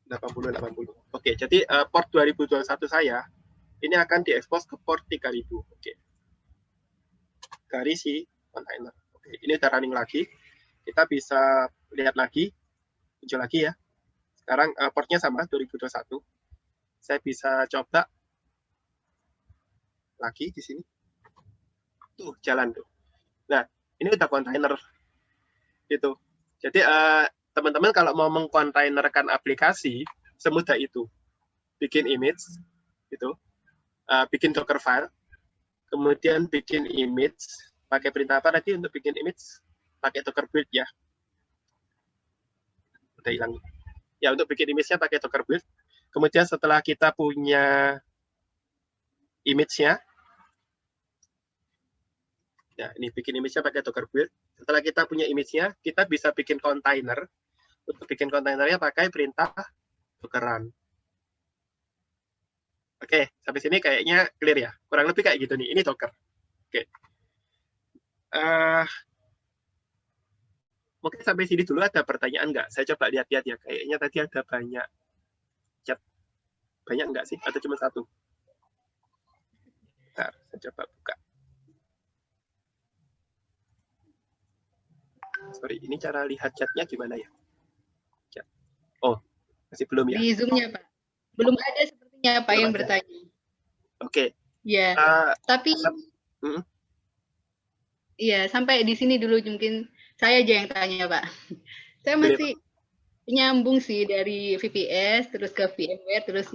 8080. Oke, jadi port 2021 saya ini akan diekspos ke port 3000. Oke. Dari si container. Oke, ini udah running lagi. Kita bisa lihat lagi, muncul lagi ya. Sekarang portnya sama 2021. Saya bisa coba lagi di sini. Tuh, jalan tuh. Nah, ini udah container. Gitu. Jadi teman-teman kalau mau mengkontainerkan aplikasi semudah itu, bikin image, gitu, bikin Docker file, kemudian bikin image, pakai perintah apa tadi untuk bikin image? Pakai Docker build ya. Udah hilang. Ya untuk bikin image-nya pakai Docker build. Kemudian setelah kita punya image-nya, ya ini bikin image-nya pakai Docker build. Setelah kita punya image-nya, kita bisa bikin container. Untuk bikin kontainernya pakai perintah Docker run. Oke, sampai sini kayaknya clear ya. Kurang lebih kayak gitu nih. Ini Docker. Oke. Mungkin sampai sini dulu ada pertanyaan nggak? Saya coba lihat-lihat ya. Kayaknya tadi ada banyak chat. Banyak nggak sih? Atau cuma satu? Bentar, saya coba buka. Sorry, ini cara lihat chatnya gimana ya? Chat. Oh, masih belum ya? Di Zoom-nya, Pak. Belum ada sepertinya Pak yang bertanya. Oke. Ya, tapi iya, sampai di sini dulu mungkin saya aja yang tanya, Pak. Saya masih nyambung sih dari VPS terus ke VMware terus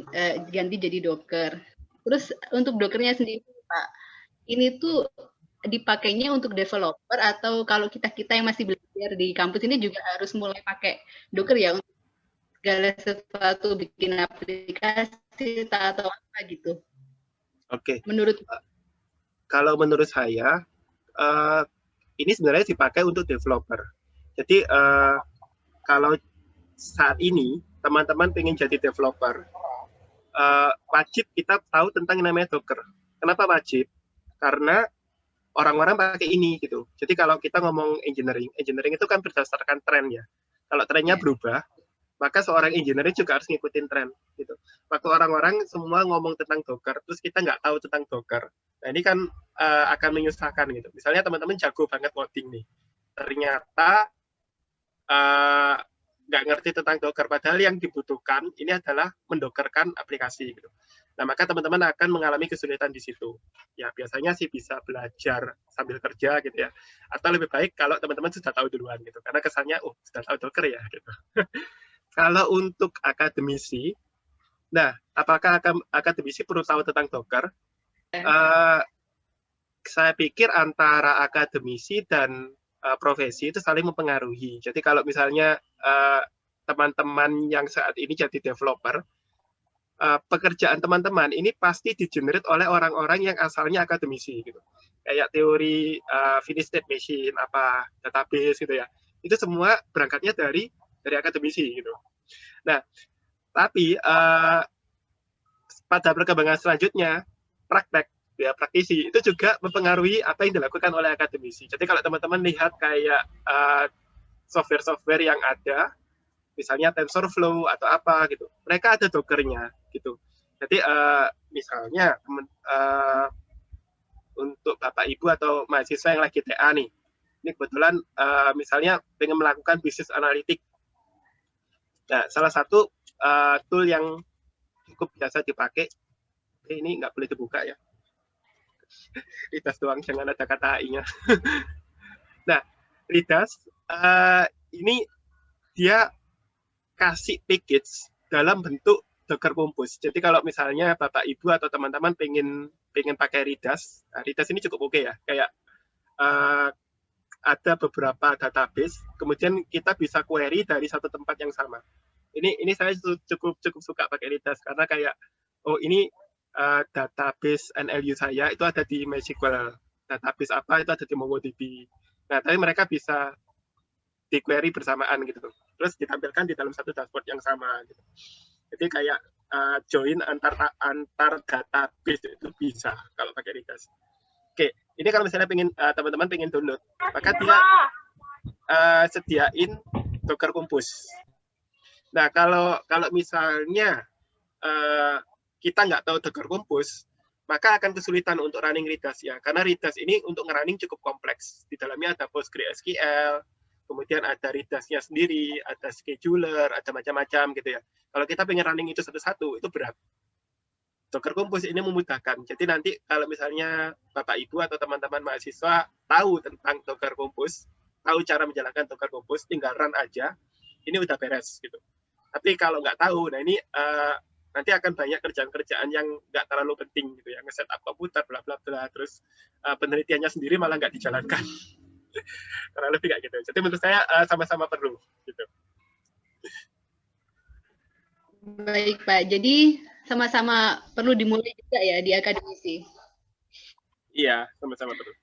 ganti jadi Docker. Terus untuk Dockernya sendiri, Pak, ini tuh dipakainya untuk developer atau kalau kita yang masih belajar di kampus ini juga harus mulai pakai Docker ya untuk segala sesuatu, bikin aplikasi atau apa gitu? Oke. Menurut kalau menurut saya ini sebenarnya dipakai untuk developer. Jadi kalau saat ini teman-teman pengen jadi developer, wajib kita tahu tentang yang namanya Docker. Kenapa wajib? Karena orang-orang pakai ini gitu. Jadi kalau kita ngomong engineering itu kan berdasarkan tren ya. Kalau trennya berubah, maka seorang engineering juga harus ngikutin tren gitu. Waktu orang-orang semua ngomong tentang Docker, terus kita nggak tahu tentang Docker, nah ini kan akan menyusahkan gitu. Misalnya teman-teman jago banget coding nih, ternyata nggak ngerti tentang Docker, padahal yang dibutuhkan ini adalah mendokerkan aplikasi gitu. Nah, maka teman-teman akan mengalami kesulitan di situ. Ya, biasanya sih bisa belajar sambil kerja gitu ya. Atau lebih baik kalau teman-teman sudah tahu duluan gitu. Karena kesannya, oh, sudah tahu Docker ya gitu. Kalau untuk akademisi, nah, apakah akademisi perlu tahu tentang Docker? Saya pikir antara akademisi dan profesi itu saling mempengaruhi. Jadi kalau misalnya teman-teman yang saat ini jadi developer, pekerjaan teman-teman ini pasti di-generate oleh orang-orang yang asalnya akademisi gitu. Kayak teori finish state machine, apa database gitu ya. Itu semua berangkatnya dari akademisi gitu. Nah, tapi pada perkembangan selanjutnya praktek ya praktisi itu juga mempengaruhi apa yang dilakukan oleh akademisi. Jadi kalau teman-teman lihat kayak software-software yang ada, misalnya TensorFlow atau apa gitu, mereka ada Dockernya gitu. Jadi misalnya untuk Bapak Ibu atau mahasiswa yang lagi TA nih, ini kebetulan misalnya pengen melakukan bisnis analitik. Nah, salah satu tool yang cukup biasa dipakai, ini nggak boleh dibuka ya. Ridas doang, jangan ada kata AI-nya. Nah, Ridas ini dia kasih package dalam bentuk Docker Compose. Jadi kalau misalnya Bapak Ibu atau teman-teman pengen pakai Ridas, nah Ridas ini cukup oke ya. Kayak ada beberapa database, kemudian kita bisa query dari satu tempat yang sama. Ini saya cukup suka pakai Redis karena kayak oh ini database NLU saya itu ada di MySQL, database apa itu ada di MongoDB. Nah, tapi mereka bisa di query bersamaan gitu. Terus ditampilkan di dalam satu dashboard yang sama gitu. Jadi kayak join antar database itu bisa kalau pakai Redis. Oke, ini kalau misalnya teman-teman pengen download, maka dia sediain Docker Compose. Nah, kalau misalnya kita nggak tahu Docker Compose, maka akan kesulitan untuk running Redis ya. Karena Redis ini untuk nge-running cukup kompleks. Di dalamnya ada PostgreSQL, kemudian ada Redis-nya sendiri, ada scheduler, ada macam-macam gitu ya. Kalau kita pengen running itu satu-satu, itu berat. Docker Compose ini memudahkan. Jadi nanti kalau misalnya Bapak Ibu atau teman-teman mahasiswa tahu tentang Docker Compose, tahu cara menjalankan Docker Compose, tinggal run aja, ini udah beres gitu. Tapi kalau nggak tahu, nah ini nanti akan banyak kerjaan-kerjaan yang nggak terlalu penting gitu ya, nge-setup komputer, bla bla bla, terus penelitiannya sendiri malah nggak dijalankan. Kurang lebih kayak gitu. Jadi menurut saya sama-sama perlu gitu. Baik Pak, jadi sama-sama perlu dimulai juga ya di akademisi. Iya, sama-sama perlu.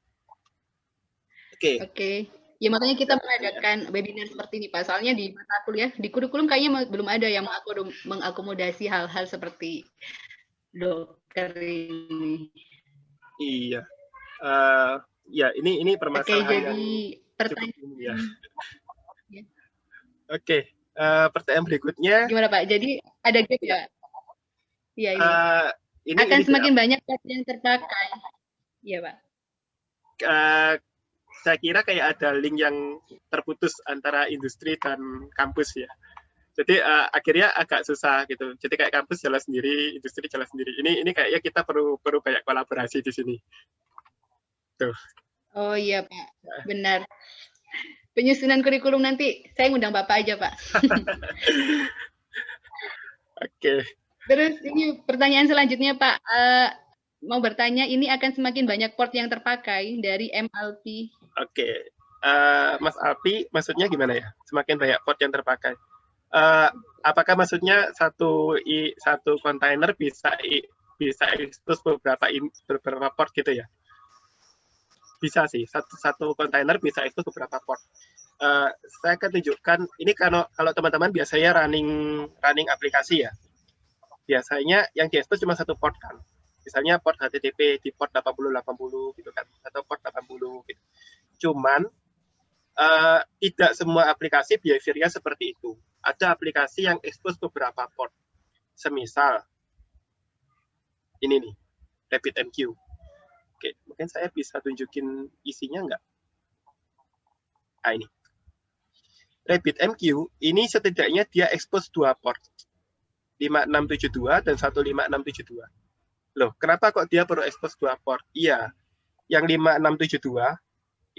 Oke. Ya makanya kita mengadakan webinar seperti ini Pak. Soalnya di mata kuliah, di kurikulum kayaknya belum ada yang mengakomodasi hal-hal seperti Docker ini. Iya. Ya, ini permasalahan. Oke, jadi pertanyaan. Ya. Oke, pertanyaan berikutnya. Gimana Pak? Jadi ada gap ya? Iya ini. Akan semakin banyak yang terpakai. Iya Pak. Saya kira kayak ada link yang terputus antara industri dan kampus ya. Jadi akhirnya agak susah gitu. Jadi kayak kampus jalan sendiri, industri jalan sendiri. Ini kayaknya kita perlu banyak kolaborasi di sini. Tuh. Oh iya Pak, benar. Penyusunan kurikulum nanti saya ngundang Bapak aja Pak. Oke. Terus ini pertanyaan selanjutnya Pak. Mau bertanya, ini akan semakin banyak port yang terpakai dari MLP. Oke. Mas Alpi, maksudnya gimana ya? Semakin banyak port yang terpakai. Apakah maksudnya satu kontainer bisa expose beberapa port gitu ya? Bisa sih, satu kontainer bisa expose beberapa port. Saya akan tunjukkan ini kalau teman-teman biasanya running aplikasi ya. Biasanya yang di-expose cuma satu port kan. Misalnya port HTTP di port 8080 gitu kan, atau port 80 gitu. Cuman tidak semua aplikasi behavior-nya seperti itu. Ada aplikasi yang expose beberapa port. Semisal ini nih, RabbitMQ. Oke, mungkin saya bisa tunjukin isinya nggak? Nah, ini. RabbitMQ ini setidaknya dia expose 2 port. 5672 dan 15672. Loh, kenapa kok dia perlu expose 2 port? Iya, yang 5672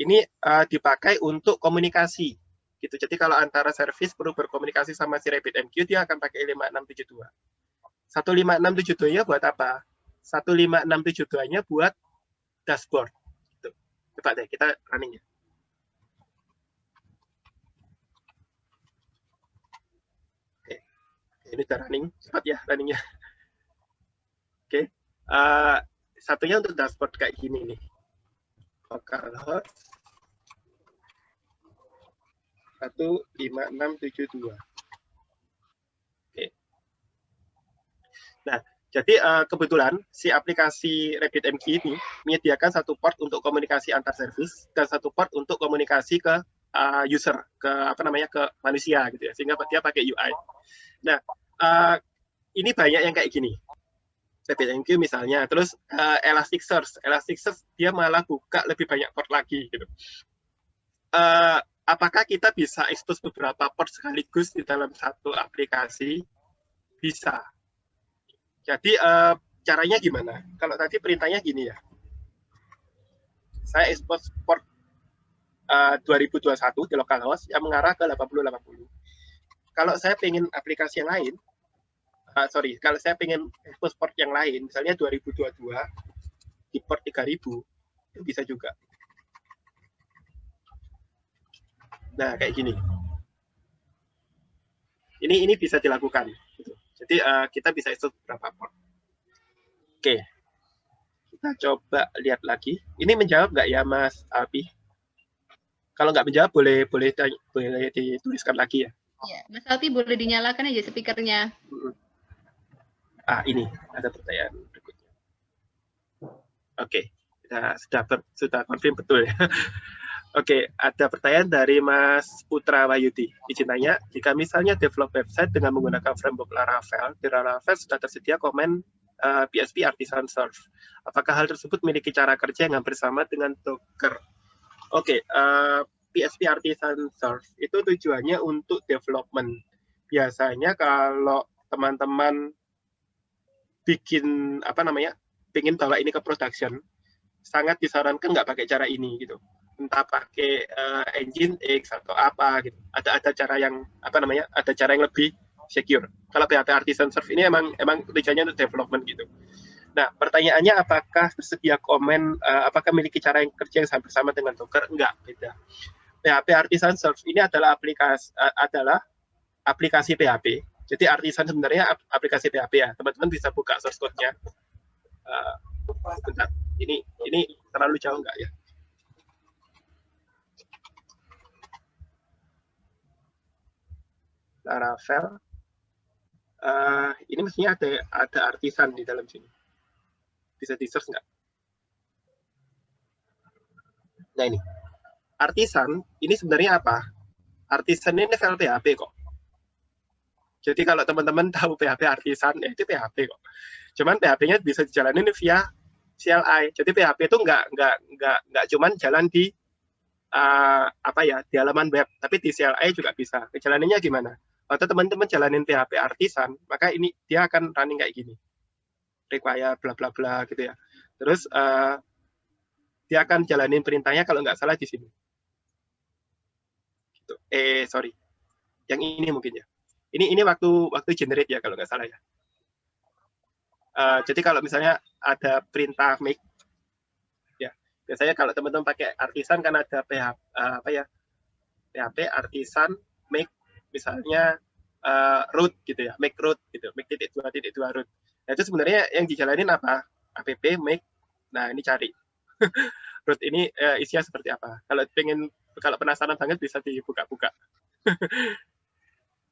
ini dipakai untuk komunikasi. Gitu. Jadi kalau antara service perlu berkomunikasi sama si RabbitMQ, dia akan pakai 5672. 15672-nya buat apa? 15672-nya buat dashboard. Gitu. Coba deh, kita running ya. Oke. Ini udah running, cepat ya runningnya. Oke. Satunya untuk dashboard kayak gini nih. Localhost 15672. Oke. Nah, jadi kebetulan si aplikasi RabbitMQ ini menyediakan satu port untuk komunikasi antar service dan satu port untuk komunikasi ke user, ke manusia gitu ya, sehingga dia pakai UI. Nah, ini banyak yang kayak gini. RabbitMQ misalnya, terus Elasticsearch dia malah buka lebih banyak port lagi gitu. Apakah kita bisa expose beberapa port sekaligus di dalam satu aplikasi? Bisa. Jadi caranya gimana? Kalau tadi perintahnya gini ya, saya expose port 2021 di localhost yang mengarah ke 8080. Kalau saya pengen aplikasi yang lain, kalau saya pengen expose port yang lain, misalnya 2022 di port 3000, itu bisa juga. Nah, kayak gini. Ini bisa dilakukan. Gitu. Jadi kita bisa install beberapa port. Oke, kita coba lihat lagi. Ini menjawab nggak ya, Mas Alpi? Kalau nggak menjawab, boleh dituliskan lagi ya. Iya, Mas Alpi boleh dinyalakan aja speakernya. Ini ada pertanyaan berikutnya. Oke, kita sudah confirm betul ya. Oke, ada pertanyaan dari Mas Putra Wahyudi. Izin tanya, jika misalnya develop website dengan menggunakan framework Laravel, di Laravel sudah tersedia komen PHP Artisan Serve. Apakah hal tersebut memiliki cara kerja yang hampir sama dengan Docker? Oke, PHP Artisan Serve itu tujuannya untuk development. Biasanya kalau teman-teman bikin pengen bawa ini ke production, sangat disarankan nggak pakai cara ini gitu. Entah pakai engine X atau apa gitu. Ada cara yang ada cara yang lebih secure. Kalau PHP Artisan Serve ini emang tujuannya untuk development gitu. Nah, pertanyaannya apakah tersedia komen, apakah memiliki cara yang kerja yang hampir sama dengan Docker? Enggak, beda. PHP Artisan Serve ini adalah aplikasi PHP. Jadi Artisan sebenarnya aplikasi PHP ya. Teman-teman bisa buka source code-nya. Bentar, ini terlalu jauh nggak ya? Laravel. Ini mestinya ada Artisan di dalam sini. Bisa di-search nggak? Nah ini. Artisan, ini sebenarnya apa? Artisan ini file PHP kok. Jadi kalau teman-teman tahu PHP Artisan, ya itu PHP kok. Cuman PHP-nya bisa dijalanin via CLI. Jadi PHP itu nggak cuman jalan di di halaman web, tapi di CLI juga bisa. Kejalanannya gimana? Waktu teman-teman jalanin PHP Artisan, maka ini dia akan running kayak gini. Require bla bla bla gitu ya. Terus dia akan jalanin perintahnya kalau nggak salah di sini. Gitu. Sorry. Yang ini mungkin ya. Ini waktu generate ya kalau nggak salah ya. Jadi kalau misalnya ada perintah make, ya biasanya kalau teman-teman pakai Artisan kan ada PHP Artisan make misalnya root gitu ya, make root gitu, make .2.2 root. Nah itu sebenarnya yang dijalanin apa? App make. Nah ini cari root ini isinya seperti apa. Kalau penasaran banget bisa dibuka-buka.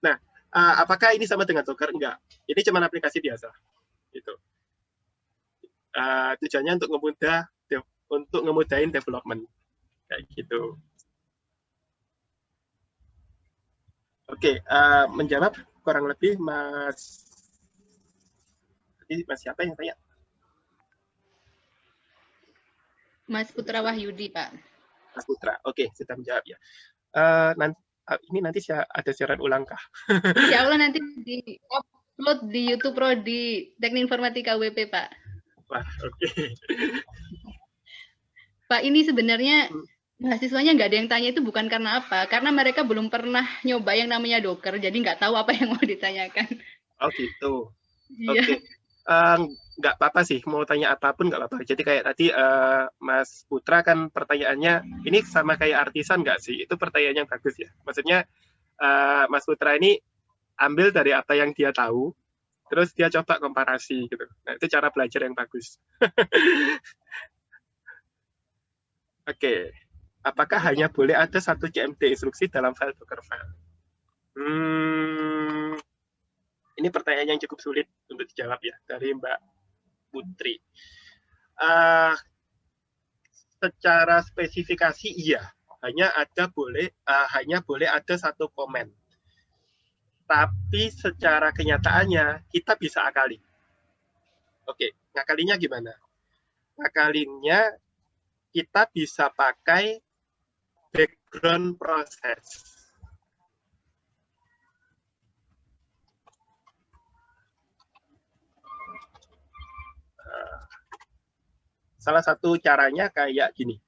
Nah, apakah ini sama dengan Docker? Enggak. Ini cuma aplikasi biasa. Gitu. Tujuannya untuk ngemudahin development. Kayak gitu. Oke, menjawab kurang lebih Mas siapa yang tanya? Mas Putra Wahyudi, Pak. Mas Putra, oke, sudah menjawab ya. Ini nanti ada siaran ulang kah? Insya Allah nanti di-upload di YouTube Pro di Teknik Informatika WP, Pak. Wah, oke. Pak, ini sebenarnya mahasiswanya nggak ada yang tanya itu bukan karena apa? Karena mereka belum pernah nyoba yang namanya Docker, jadi nggak tahu apa yang mau ditanyakan. Oh gitu. Iya. Oke. Nggak apa-apa sih, mau tanya apapun nggak apa-apa. Jadi kayak tadi Mas Putra kan pertanyaannya, ini sama kayak Artisan nggak sih? Itu pertanyaan yang bagus ya. Maksudnya Mas Putra ini ambil dari apa yang dia tahu, terus dia coba komparasi gitu. Nah itu cara belajar yang bagus. Oke. Apakah hanya boleh ada satu CMD instruksi dalam file Docker file? Ini pertanyaan yang cukup sulit untuk dijawab ya dari Mbak Putri. Secara spesifikasi iya, hanya boleh ada satu komen. Tapi secara kenyataannya kita bisa akali. Oke, ngakalinya gimana? Ngakalinnya kita bisa pakai background process. Salah satu caranya kayak gini.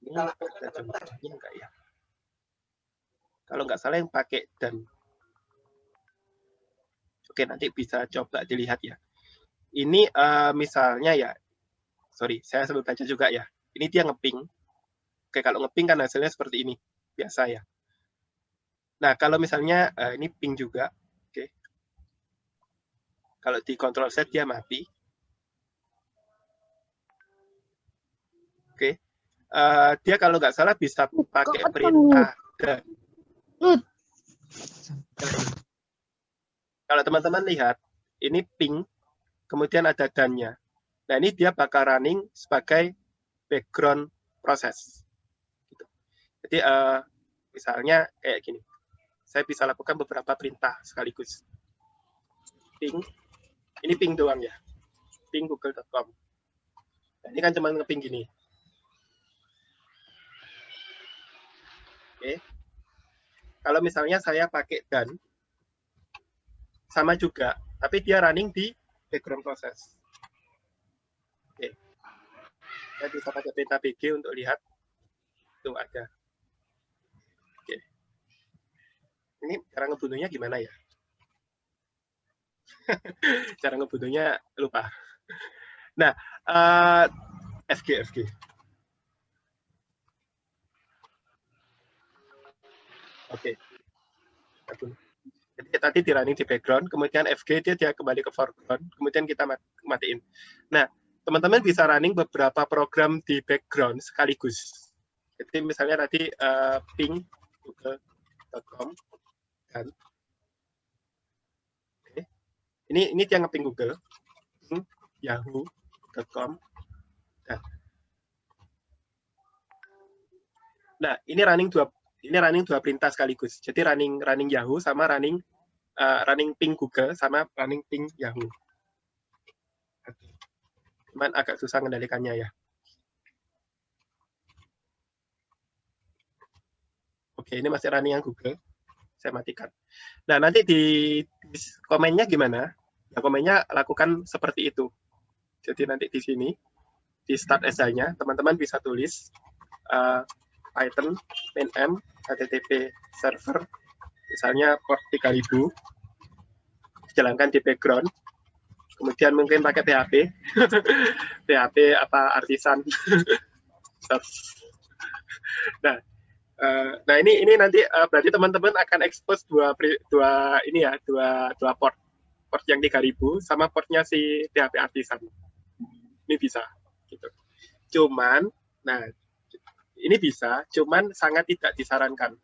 Ini ada contohnya enggak ya? Kalau nggak salah yang pakai dan. Oke, nanti bisa coba dilihat ya. Ini misalnya ya, sorry, saya sambil baca juga ya. Ini dia ngeping. Oke, kalau ngeping kan hasilnya seperti ini. biasa ya. Nah, kalau misalnya ini ping juga, oke. Kalau di control set dia mati. Oke. Dia kalau nggak salah bisa pakai perintah dan. Kalau teman-teman lihat, ini ping, kemudian ada dan-nya. Nah, ini dia bakal running sebagai background proses. Gitu. Jadi, misalnya kayak gini. Saya bisa lakukan beberapa perintah sekaligus. Ping, ini ping doang ya. Ping google.com. Nah, ini kan cuma ngeping gini. Oke. Kalau misalnya saya pakai dan, sama juga, tapi dia running di background proses. Oke. Saya bisa pakai perintah BG untuk lihat. Itu ada. Oke. Ini cara ngebunuhnya gimana ya? Cara ngebunuhnya lupa. Nah, FG. Oke. Jadi tadi di running di background, kemudian FG dia kembali ke foreground, kemudian kita matiin. Nah, teman-teman bisa running beberapa program di background sekaligus. Jadi misalnya tadi ping google.com dan okay. Ini dia ngeping Google, yahoo.com. Nah, ini running dua perintah sekaligus. Jadi running Yahoo sama running ping Google sama running ping Yahoo. Cuman agak susah mengendalikannya ya. Oke, ini masih running yang Google. Saya matikan. Nah, nanti di komennya gimana? Nah, komennya lakukan seperti itu. Jadi nanti di sini, di start SI-nya, teman-teman bisa tulis Python main HTTP server, misalnya port 3000, jalankan di background, kemudian mungkin pakai PHP, PHP apa artisan. Nah ini nanti berarti teman-teman akan expose dua port yang 3000 sama portnya si PHP artisan. Ini bisa, gitu. Cuman, nah ini bisa, cuman sangat tidak disarankan.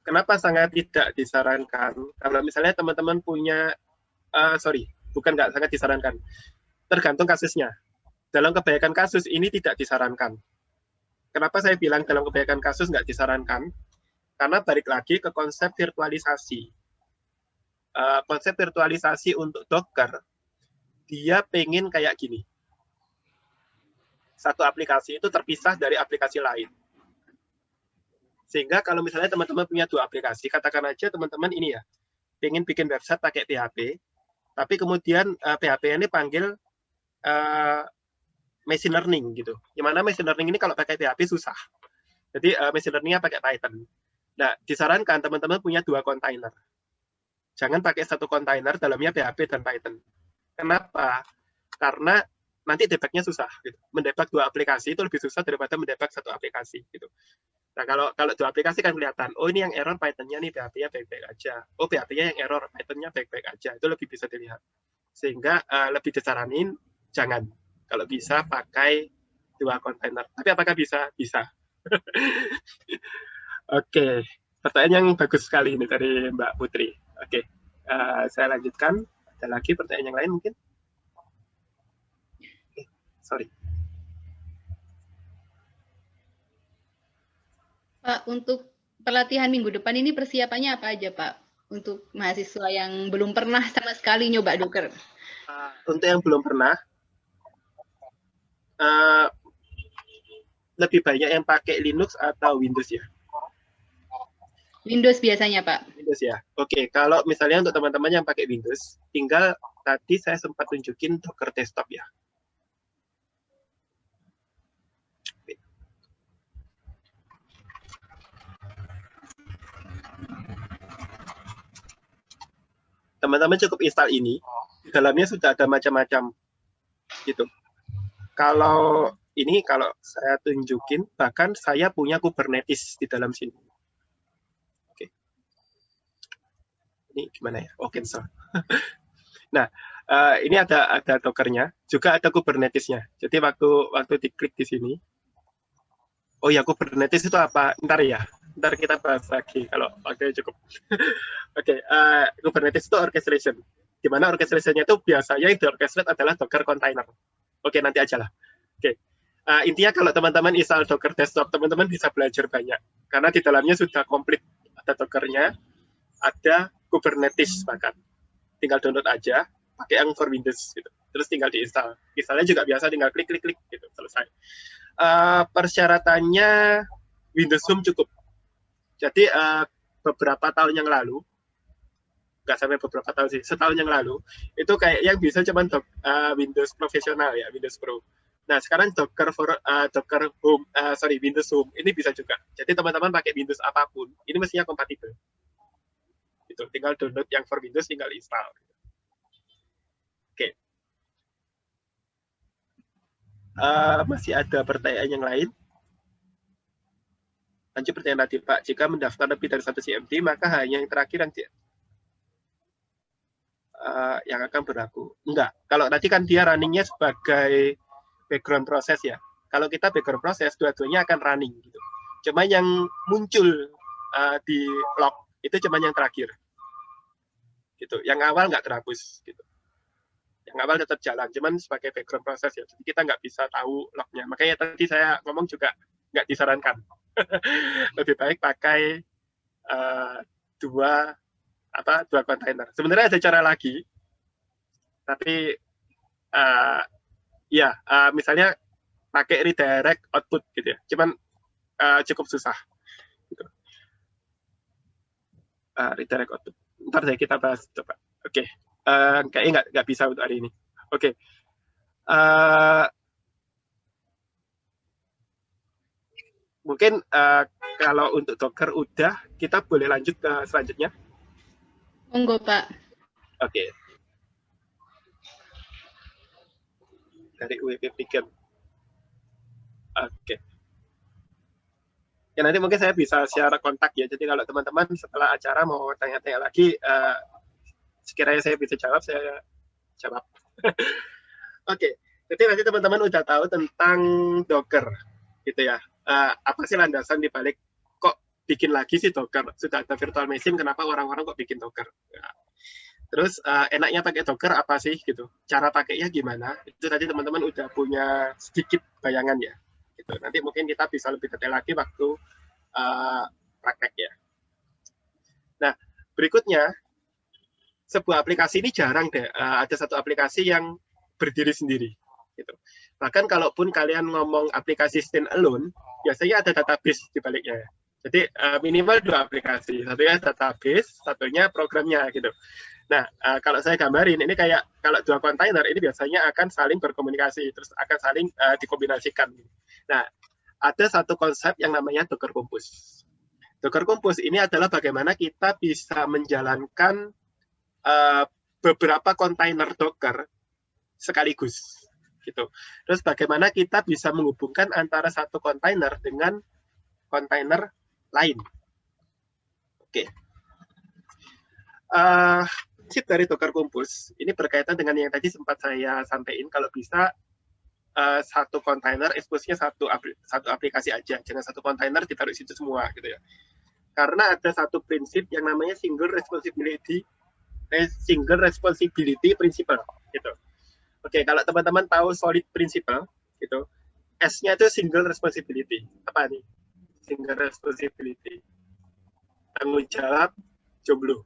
Kenapa sangat tidak disarankan? Kalau misalnya teman-teman punya, bukan nggak sangat disarankan, tergantung kasusnya. Dalam kebanyakan kasus ini tidak disarankan. Kenapa saya bilang dalam kebanyakan kasus nggak disarankan? Karena balik lagi ke konsep virtualisasi. Konsep virtualisasi untuk Docker, dia pengen kayak gini. Satu aplikasi itu terpisah dari aplikasi lain. Sehingga kalau misalnya teman-teman punya dua aplikasi, katakan aja teman-teman ini ya, pengen bikin website pakai PHP, tapi kemudian PHP ini panggil machine learning gitu. Yang mana machine learning ini kalau pakai PHP susah. Jadi machine learning-nya pakai Python. Nah, disarankan teman-teman punya dua kontainer. Jangan pakai satu kontainer dalamnya PHP dan Python. Kenapa? Karena nanti debug-nya susah. Gitu. Mendebug dua aplikasi itu lebih susah daripada mendebug satu aplikasi. Gitu. Nah, kalau dua aplikasi kan kelihatan, oh ini yang error Python-nya nih, PHP-nya baik-baik aja. Oh, PHP-nya yang error, Python-nya baik-baik aja. Itu lebih bisa dilihat. Sehingga lebih disaranin, jangan. Kalau bisa, pakai dua kontainer. Tapi apakah bisa? Bisa. Oke. Pertanyaan yang bagus sekali ini dari Mbak Putri. Oke. Saya lanjutkan. Ada lagi pertanyaan yang lain mungkin? Sorry. Pak, untuk pelatihan minggu depan ini persiapannya apa aja, Pak? Untuk mahasiswa yang belum pernah sama sekali nyoba Docker. Untuk yang belum pernah, lebih banyak yang pakai Linux atau Windows ya? Windows biasanya, Pak. Windows ya. Oke, kalau misalnya untuk teman-teman yang pakai Windows, tinggal tadi saya sempat tunjukin Docker Desktop ya. Teman-teman cukup install ini, di dalamnya sudah ada macam-macam gitu. Kalau ini kalau saya tunjukin, bahkan saya punya Kubernetes di dalam sini. Oke. Ini gimana ya? Oke, so. Nah, ini ada Docker-nya, juga ada Kubernetes-nya. Jadi waktu diklik di sini, oh ya, Kubernetes itu apa? Ntar ya, ntar kita bahas lagi kalau waktunya cukup. Oke, Kubernetes itu orchestration. Di mana orchestration-nya itu biasanya yang di-orchestrate adalah Docker container. Oke, nanti aja lah. Oke. Intinya kalau teman-teman install Docker desktop, teman-teman bisa belajar banyak. Karena di dalamnya sudah komplit. Ada Docker-nya, ada Kubernetes bahkan. Tinggal download aja, pakai yang for Windows. Gitu. Terus tinggal diinstal. Installnya juga biasa, tinggal klik-klik-klik. Gitu, selesai. Persyaratannya Windows Home cukup. Jadi beberapa tahun yang lalu, nggak sampai beberapa tahun sih, setahun yang lalu, itu kayak yang bisa cuma Windows profesional ya, Windows Pro. Nah, sekarang Docker Home, Windows Home, ini bisa juga. Jadi teman-teman pakai Windows apapun, ini mestinya kompatibel. Gitu. Tinggal download yang for Windows, tinggal install. Oke. Masih ada pertanyaan yang lain? Lanjut pertanyaan tadi, Pak. Jika mendaftar lebih dari 1 CMD, maka hanya yang terakhir yang akan berlaku. Enggak. Kalau tadi kan dia runningnya sebagai background proses ya. Kalau kita background proses, dua-duanya akan running gitu. Cuma yang muncul di log itu cuma yang terakhir. Gitu. Yang awal nggak terhapus gitu. Yang awal tetap jalan, cuman sebagai background proses ya. Jadi kita nggak bisa tahu lognya. Makanya tadi saya ngomong juga nggak disarankan. Lebih baik pakai dua kontainer. Sebenarnya ada cara lagi, tapi misalnya pakai redirect output gitu ya, cuman cukup susah. Gitu. Redirect output. Ntar deh kita bahas coba. Oke, kayaknya nggak bisa untuk hari ini. Oke. Mungkin kalau untuk Docker udah, kita boleh lanjut ke selanjutnya. Monggo, Pak. Oke. Dari UWP Beacon. Oke. Ya, nanti mungkin saya bisa share kontak ya. Jadi kalau teman-teman setelah acara mau tanya-tanya lagi, sekiranya saya bisa jawab, saya jawab. Oke. Jadi nanti teman-teman udah tahu tentang Docker, gitu ya. Apa sih landasan di balik kok bikin lagi sih Docker? Sudah ada virtual machine, kenapa orang-orang kok bikin Docker? Ya. Terus enaknya pakai Docker apa sih gitu? Cara pakainya gimana? Itu tadi teman-teman udah punya sedikit bayangan ya. Gitu. Nanti mungkin kita bisa lebih detail lagi waktu praktek ya. Nah, berikutnya sebuah aplikasi ini jarang deh ada satu aplikasi yang berdiri sendiri. Gitu. Bahkan kalaupun kalian ngomong aplikasi standalone, biasanya ada database di baliknya. Jadi minimal 2 aplikasi, satunya database, satunya programnya gitu. Nah, kalau saya gambarin, ini kayak kalau 2 kontainer, ini biasanya akan saling berkomunikasi, terus akan saling dikombinasikan. Nah, ada satu konsep yang namanya Docker Compose. Docker Compose ini adalah bagaimana kita bisa menjalankan beberapa kontainer Docker sekaligus. Gitu. Terus bagaimana kita bisa menghubungkan antara satu kontainer dengan kontainer lain. Oke. Prinsip dari Docker Compose ini berkaitan dengan yang tadi sempat saya sampaikan, kalau bisa satu kontainer expose-nya satu aplikasi aja, jangan satu kontainer ditaruh situ semua gitu ya. Karena ada satu prinsip yang namanya single responsibility principle gitu. Oke, kalau teman-teman tahu solid principle gitu, S-nya itu single responsibility. Apa nih? Single responsibility. Tanggung jawab jomblo.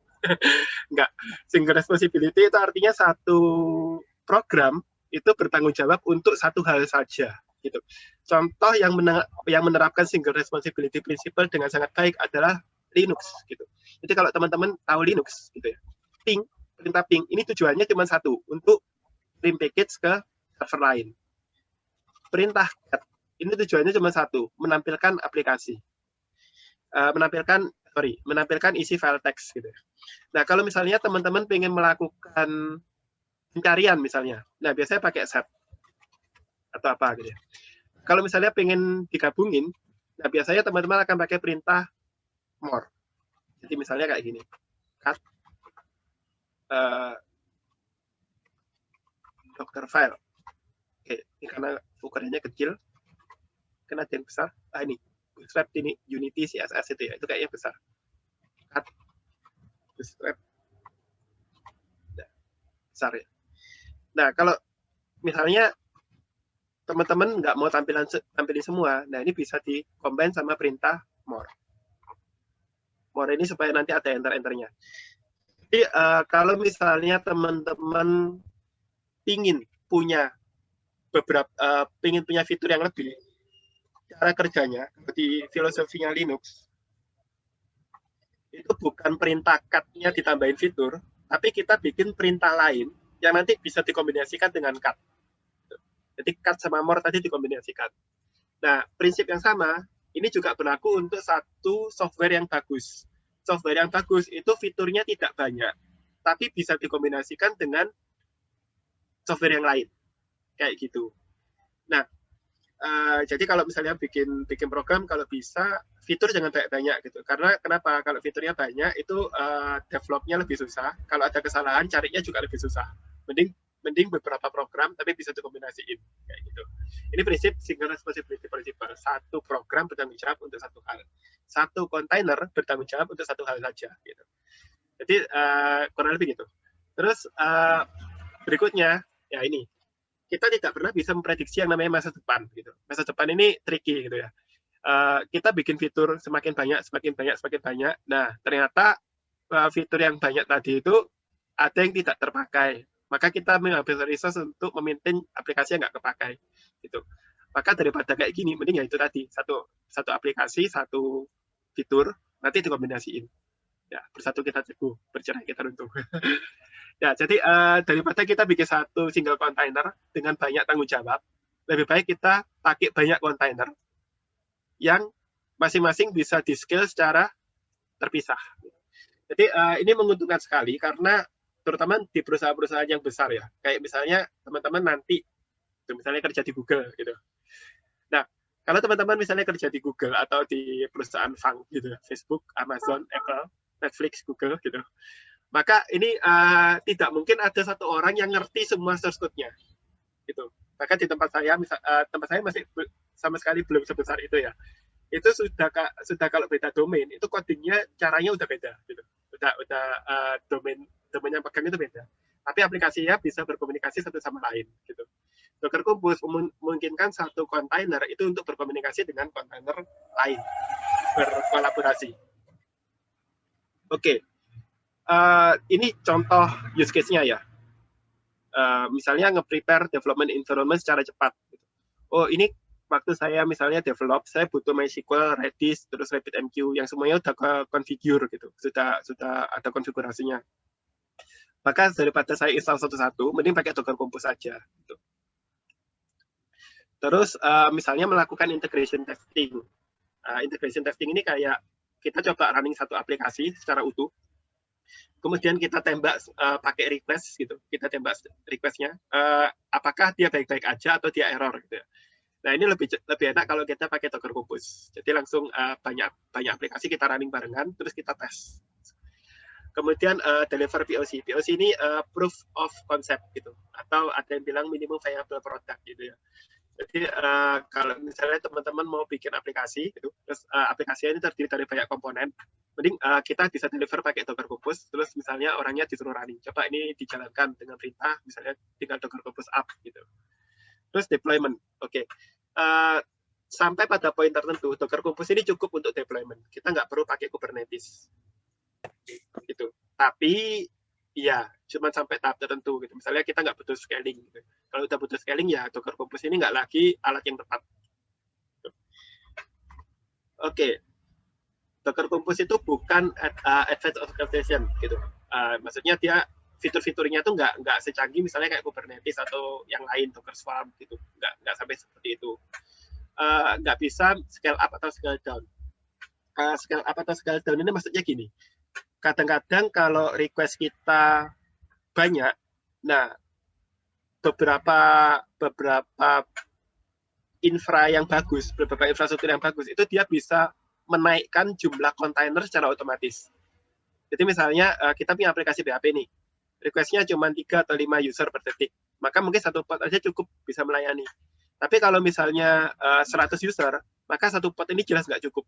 Enggak. Single responsibility itu artinya satu program itu bertanggung jawab untuk satu hal saja gitu. Contoh yang menerapkan single responsibility principle dengan sangat baik adalah Linux gitu. Jadi kalau teman-teman tahu Linux gitu ya. Perintah ping ini tujuannya cuma satu, untuk kirim package ke server lain. Perintah cat ini tujuannya cuma satu, menampilkan aplikasi. Menampilkan isi file teks gitu. Nah, kalau misalnya teman-teman pengen melakukan pencarian misalnya, nah biasanya pakai set atau apa gitu ya. kalau misalnya pengen digabungin, nah biasanya teman-teman akan pakai perintah more. Jadi misalnya kayak gini, cut Docker file. Oke, ini karena ukurannya kecil, kan ada yang besar. Ah ini, Bootstrap ini Unity CSS itu ya, itu kayaknya besar. Cut Bootstrap, nah, besar ya. Nah kalau misalnya teman-teman nggak mau tampilin semua, nah ini bisa di-combine sama perintah more. More ini supaya nanti ada enter-enternya. Jadi kalau misalnya teman-teman pingin punya pingin punya fitur yang lebih, cara kerjanya di filosofinya Linux itu bukan perintah cut-nya ditambahin fitur, tapi kita bikin perintah lain yang nanti bisa dikombinasikan dengan cut. Jadi cut sama more tadi dikombinasikan. Nah, prinsip yang sama ini juga berlaku untuk satu software yang bagus. Software yang bagus itu fiturnya tidak banyak, tapi bisa dikombinasikan dengan software yang lain. Kayak gitu. Nah, jadi kalau misalnya bikin program, kalau bisa fitur jangan banyak-banyak gitu. Karena kenapa? Kalau fiturnya banyak itu developnya lebih susah. Kalau ada kesalahan, carinya juga lebih susah. Mending beberapa program tapi bisa dikombinasiin kayak gitu. Ini prinsip single responsibility principle. Satu program bertanggung jawab untuk satu hal. Satu kontainer bertanggung jawab untuk satu hal saja gitu. Jadi kurang lebih gitu. Terus berikutnya ya ini. Kita tidak pernah bisa memprediksi yang namanya masa depan gitu. Masa depan ini tricky gitu ya. Kita bikin fitur semakin banyak. Nah, ternyata fitur yang banyak tadi itu ada yang tidak terpakai. Maka kita menghabiskan resource untuk memaintain aplikasi yang nggak kepakai. Gitu. Maka daripada kayak gini, mending ya itu tadi. Satu aplikasi, satu fitur, nanti dikombinasiin. Ya, bersatu kita teguh, bercerai kita runtuh. Ya, jadi daripada kita bikin satu single container dengan banyak tanggung jawab, lebih baik kita pakai banyak container yang masing-masing bisa di-scale secara terpisah. Jadi ini menguntungkan sekali karena terutama di perusahaan-perusahaan yang besar ya. Kayak misalnya teman-teman nanti misalnya kerja di Google gitu. Nah, kalau teman-teman misalnya kerja di Google atau di perusahaan FANG gitu, Facebook, Amazon, Apple, Netflix, Google gitu. Maka ini tidak mungkin ada satu orang yang ngerti semua source code-nya. Gitu. Bahkan di tempat saya masih sama sekali belum sebesar itu ya. Itu sudah kalau beda domain, itu codingnya caranya udah beda gitu. Udah domain yang pegang itu beda. Tapi aplikasinya bisa berkomunikasi satu sama lain gitu. Docker Compose memungkinkan satu kontainer itu untuk berkomunikasi dengan kontainer lain, berkolaborasi. Oke. Ini contoh use case-nya ya. Misalnya nge-prepare development environment secara cepat. Oh, ini waktu saya misalnya develop, saya butuh MySQL, Redis, terus RabbitMQ, yang semuanya udah configure gitu, sudah ada konfigurasinya. Maka daripada saya install satu-satu, mending pakai Docker Compose saja. Gitu. Terus misalnya melakukan integration testing. Integration testing ini kayak kita coba running satu aplikasi secara utuh, kemudian kita tembak pakai request gitu, kita tembak requestnya, apakah dia baik-baik aja atau dia error gitu ya. Nah ini lebih enak kalau kita pakai Docker Compose. Jadi langsung banyak aplikasi kita running barengan, terus kita tes. Kemudian deliver POC. POC ini proof of concept gitu, atau ada yang bilang minimum viable product gitu ya. Jadi kalau misalnya teman-teman mau bikin aplikasi, gitu, terus aplikasinya ini terdiri dari banyak komponen, mending kita bisa deliver pakai Docker Compose, terus misalnya orangnya disuruh running. Coba ini dijalankan dengan perintah, misalnya tinggal Docker Compose up gitu. Terus deployment, oke. Sampai pada poin tertentu, Docker Compose ini cukup untuk deployment. Kita nggak perlu pakai Kubernetes. Gitu. Tapi ya cuma sampai tahap tertentu gitu. Misalnya kita nggak butuh scaling gitu. Kalau udah butuh scaling ya Docker Compose ini nggak lagi alat yang tepat. Oke. Docker Compose itu bukan advanced orchestration gitu. Maksudnya dia fitur-fiturnya tuh nggak secanggih misalnya kayak Kubernetes atau yang lain, Docker Swarm gitu. Nggak sampai seperti itu. Nggak bisa scale up atau scale down. Scale up atau scale down ini maksudnya gini. Kadang-kadang kalau request kita banyak, nah beberapa infra yang bagus, beberapa infrastruktur yang bagus, itu dia bisa menaikkan jumlah kontainer secara otomatis. Jadi misalnya kita punya aplikasi PHP nih, request-nya cuma 3 atau 5 user per detik, maka mungkin satu pod aja cukup bisa melayani. Tapi kalau misalnya 100 user, maka satu pod ini jelas nggak cukup.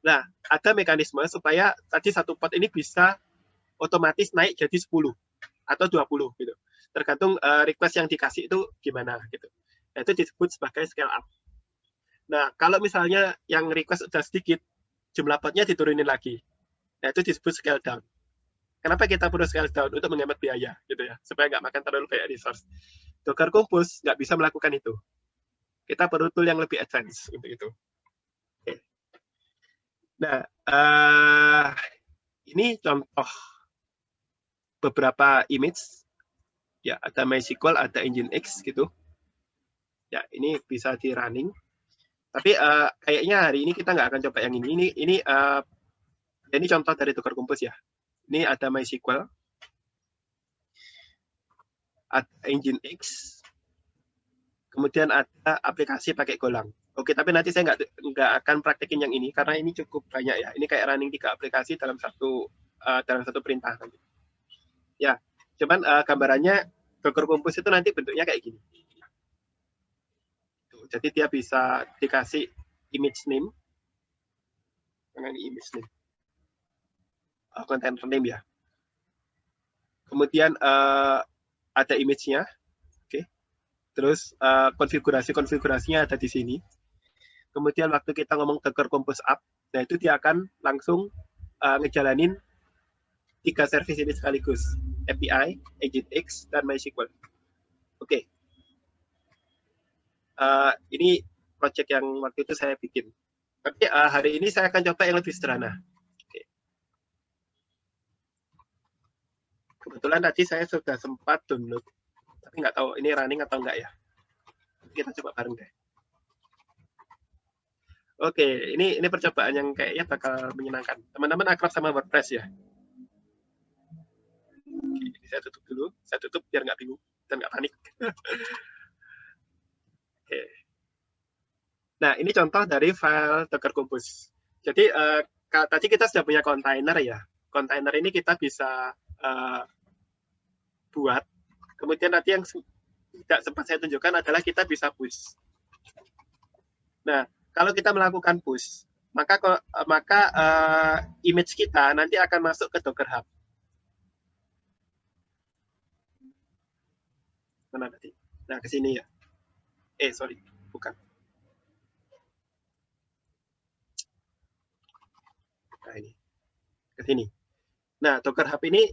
Nah, ada mekanisme supaya tadi satu pod ini bisa otomatis naik jadi 10 atau 20 gitu. Tergantung request yang dikasih itu gimana gitu. Nah, itu disebut sebagai scale up. Nah, kalau misalnya yang request udah sedikit, jumlah podnya diturunin lagi. Nah, itu disebut scale down. Kenapa kita perlu scale down? Untuk menghemat biaya, gitu ya, supaya nggak makan terlalu banyak resource. Docker Compose nggak bisa melakukan itu. Kita perlu tool yang lebih advance untuk itu. Oke. Nah, ini contoh beberapa image. Ya, ada MySQL, ada Nginx gitu. Ya, ini bisa di running. Tapi kayaknya hari ini kita nggak akan coba yang ini. Ini contoh dari Docker Compose ya. Ini ada MySQL, ada Nginx, kemudian ada aplikasi pakai Golang. Oke, tapi nanti saya nggak akan praktekin yang ini karena ini cukup banyak ya. Ini kayak running 3 aplikasi dalam satu perintah nanti. Ya, cuman gambarannya Docker Compose itu nanti bentuknya kayak gini. Jadi dia bisa dikasih image name, mana ini image name, container name ya. Kemudian ada image-nya, oke. Terus konfigurasinya ada di sini. Kemudian waktu kita ngomong Docker Compose up, nah itu dia akan langsung ngejalanin 3 service ini sekaligus, API, Nginx, dan MySQL. Oke. Ini project yang waktu itu saya bikin. Tapi hari ini saya akan coba yang lebih sederhana. Oke. Kebetulan tadi saya sudah sempat download, tapi nggak tahu ini running atau enggak ya. Kita coba bareng deh. Oke, ini percobaan yang kayaknya bakal menyenangkan. Teman-teman akrab sama WordPress ya? Oke, ini saya tutup dulu. Saya tutup biar nggak bingung dan nggak panik. Oke. Nah, ini contoh dari file Docker Compose. Jadi, tadi kita sudah punya kontainer ya. Kontainer ini kita bisa buat. Kemudian nanti yang tidak sempat saya tunjukkan adalah kita bisa push. Nah, kalau kita melakukan push, maka image kita nanti akan masuk ke Docker Hub. Mana tadi? Nah, ke sini ya. Sorry, bukan. Nah, ini. Ke sini. Nah, Docker Hub ini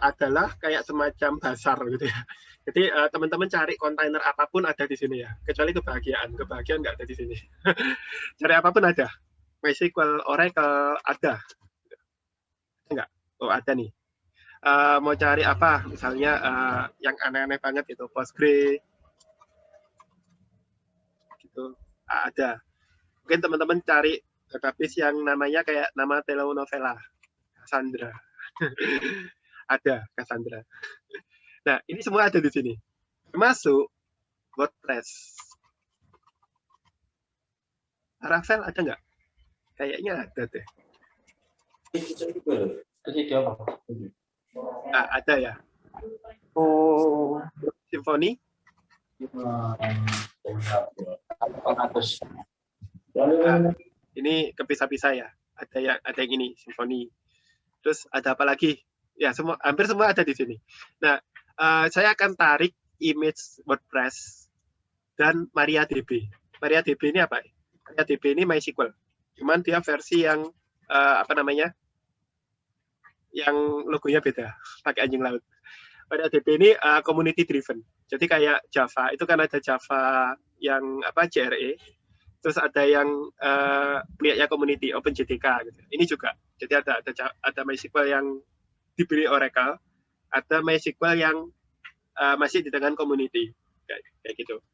adalah kayak semacam dasar gitu ya. Jadi teman-teman cari kontainer apapun ada di sini ya. Kecuali kebahagiaan nggak ada di sini. Cari apapun ada. MySQL, Oracle ada. Enggak? Oh, ada nih. Mau cari apa? Misalnya yang aneh-aneh banget itu Postgre. Gitu. Ada. Mungkin teman-teman cari database yang namanya kayak nama telenovela. Cassandra. Ada Cassandra. Nah, ini semua ada di sini. Termasuk WordPress. Laravel ada nggak? Kayaknya ada deh. Nah, ada ya. Oh, Symfony. Nah, ini kepisah-pisah ya. Ada yang ini Symfony. Terus ada apa lagi? Ya, hampir semua ada di sini. Nah, saya akan tarik image WordPress dan MariaDB. MariaDB ini apa? MariaDB ini MySQL. Cuman dia versi yang yang logonya beda, pakai anjing laut. MariaDB ini community driven. Jadi kayak Java, itu kan ada Java yang JRE, terus ada yang punya community OpenJDK gitu. Ini juga. Jadi ada MySQL yang diberi Oracle, ada MySQL yang masih di tangan community, kayak gitu.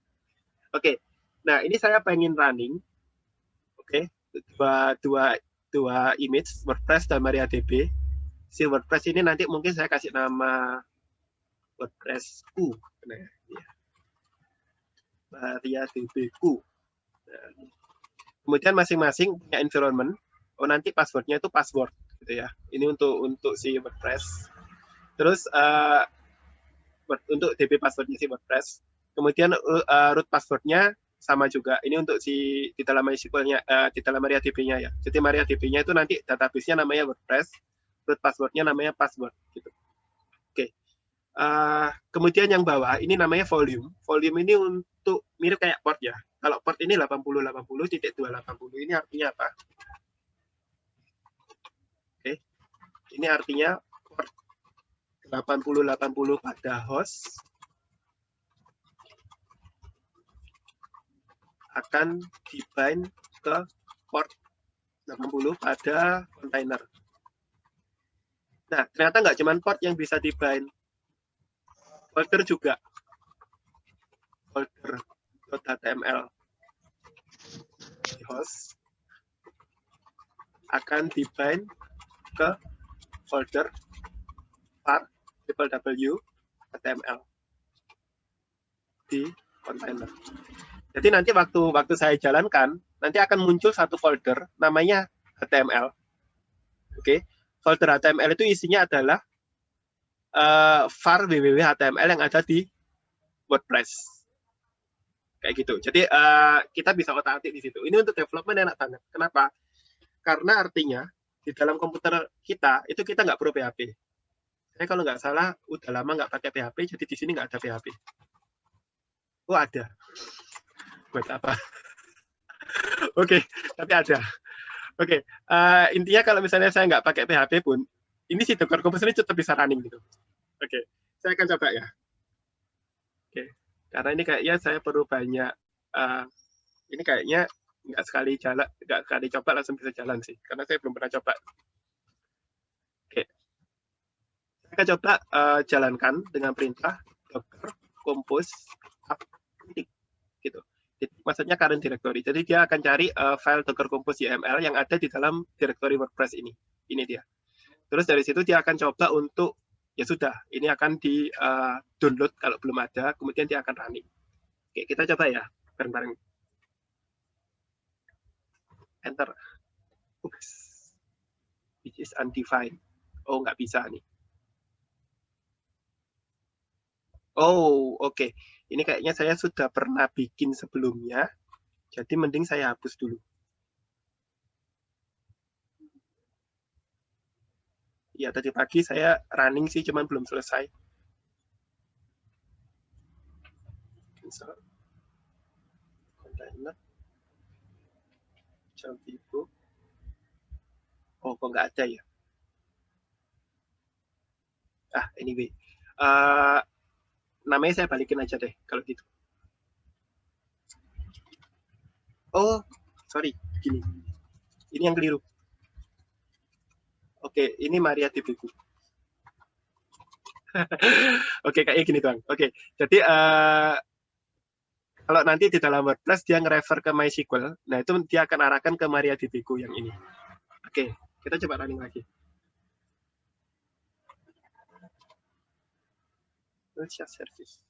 Oke, nah ini saya pengen running, dua image WordPress dan MariaDB. Si WordPress ini nanti mungkin saya kasih nama WordPress-ku, MariaDB-ku. Kemudian masing-masing punya environment. Oh, nanti passwordnya itu password gitu ya. Ini untuk si WordPress. Terus untuk DB passwordnya si WordPress. Kemudian root passwordnya sama juga. Ini untuk si di dalam MySQL-nya, di dalam MariaDB-nya ya. Jadi MariaDB-nya itu nanti database-nya namanya WordPress, root password-nya namanya password gitu. Oke. Kemudian yang bawah ini namanya volume. Volume ini untuk mirip kayak port ya. Kalau port ini 8080.280 ini artinya apa? Oke. Ini artinya port 8080 pada host akan dibind ke port 80 pada container. Nah, ternyata nggak cuma port yang bisa dibind, folder juga. Folder.html host akan dibind ke folder var www.html di container. Jadi nanti waktu saya jalankan, nanti akan muncul satu folder namanya HTML. Oke, folder HTML itu isinya adalah var www.html yang ada di WordPress. Kayak gitu. Jadi kita bisa otak-atik di situ. Ini untuk development enak banget. Kenapa? Karena artinya di dalam komputer kita itu kita nggak perlu PHP. Saya kalau nggak salah udah lama nggak pakai PHP, jadi di sini nggak ada PHP. Oh ada. Buat apa? Oke, tapi ada. Oke, intinya kalau misalnya saya nggak pakai PHP pun, ini si Docker Compose ini tetap bisa running gitu. Oke, saya akan coba ya. Oke, karena ini kayaknya saya perlu banyak. Ini kayaknya nggak sekali coba langsung bisa jalan sih, karena saya belum pernah coba. Oke, saya akan coba jalankan dengan perintah Docker Compose gitu. Maksudnya current directory. Jadi dia akan cari file Docker Compose YML yang ada di dalam directory WordPress ini. Ini dia. Terus dari situ dia akan coba untuk, ya sudah, ini akan di download kalau belum ada, kemudian dia akan running. Oke, kita coba ya, bareng-bareng. Enter. Oops. Which is undefined. Oh, nggak bisa nih. Oh, oke. Ini kayaknya saya sudah pernah bikin sebelumnya, jadi mending saya hapus dulu. Ya, tadi pagi saya running sih, cuman belum selesai. Container. Jump itu. Oh, kok nggak ada ya? Anyway. Namanya saya balikin aja deh, kalau gitu. Oh, sorry, gini. Ini yang keliru. Oke, ini MariaDB-ku. Oke, kayak gini doang. Oke, jadi kalau nanti di dalam WordPress dia nge-refer ke MySQL, nah itu dia akan arahkan ke MariaDB-ku yang ini. Oke, kita coba running lagi. Service.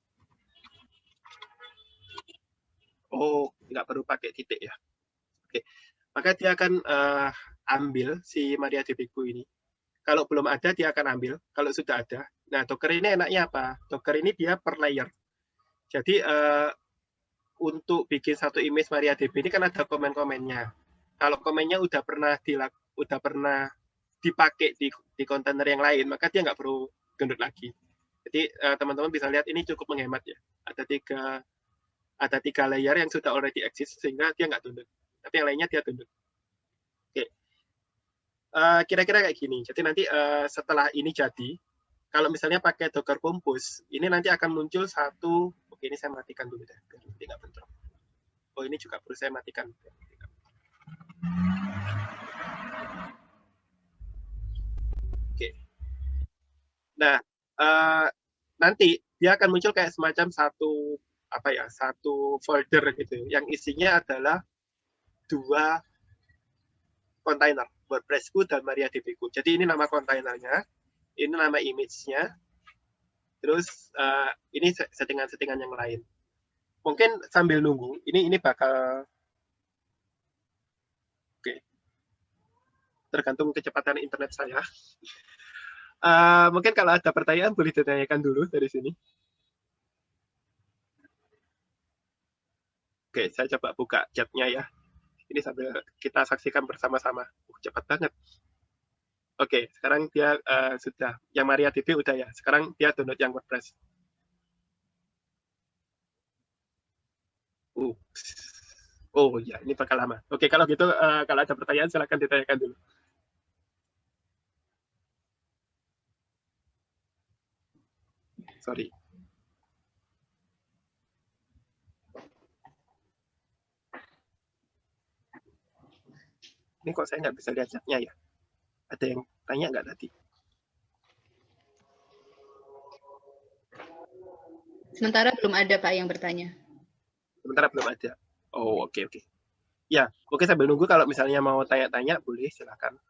Oh, nggak perlu pakai titik ya. Oke, maka dia akan ambil si MariaDB-ku ini. Kalau belum ada, dia akan ambil. Kalau sudah ada, nah Docker ini enaknya apa? Docker ini dia per layer. Jadi untuk bikin satu image MariaDB ini kan ada komen-komennya. Kalau komennya udah pernah dipakai di kontainer yang lain, maka dia nggak perlu download lagi. Jadi teman-teman bisa lihat ini cukup menghemat ya. Ada tiga layer yang sudah already exist sehingga dia nggak download. Tapi yang lainnya dia download. Oke. Kira-kira kayak gini. Jadi nanti setelah ini jadi, kalau misalnya pakai Docker Compose, ini nanti akan muncul satu. Oke, ini saya matikan dulu deh, biar nanti nggak bentrok. Oh, ini juga perlu saya matikan. Oke. Nah, nanti dia akan muncul kayak semacam satu folder gitu, yang isinya adalah 2 kontainer, WordPress-ku dan MariaDB-ku. Jadi ini nama kontainernya, ini nama image-nya, terus ini settingan-settingan yang lain. Mungkin sambil nunggu, ini bakal tergantung kecepatan internet saya. Mungkin kalau ada pertanyaan boleh ditanyakan dulu dari sini. Oke, saya coba buka chatnya ya. Ini sambil kita saksikan bersama-sama. Cepat banget. Oke, sekarang dia sudah. Yang MariaDB udah ya. Sekarang dia download yang WordPress. Oh ya, ini bakal lama. Oke, kalau gitu kalau ada pertanyaan silakan ditanyakan dulu. Sorry. Ini kok saya nggak bisa lihat chatnya ya? Ada yang tanya nggak tadi? Sementara belum ada Pak yang bertanya. Sementara belum ada. Oh, oke. Ya, oke sambil nunggu kalau misalnya mau tanya-tanya boleh silakan.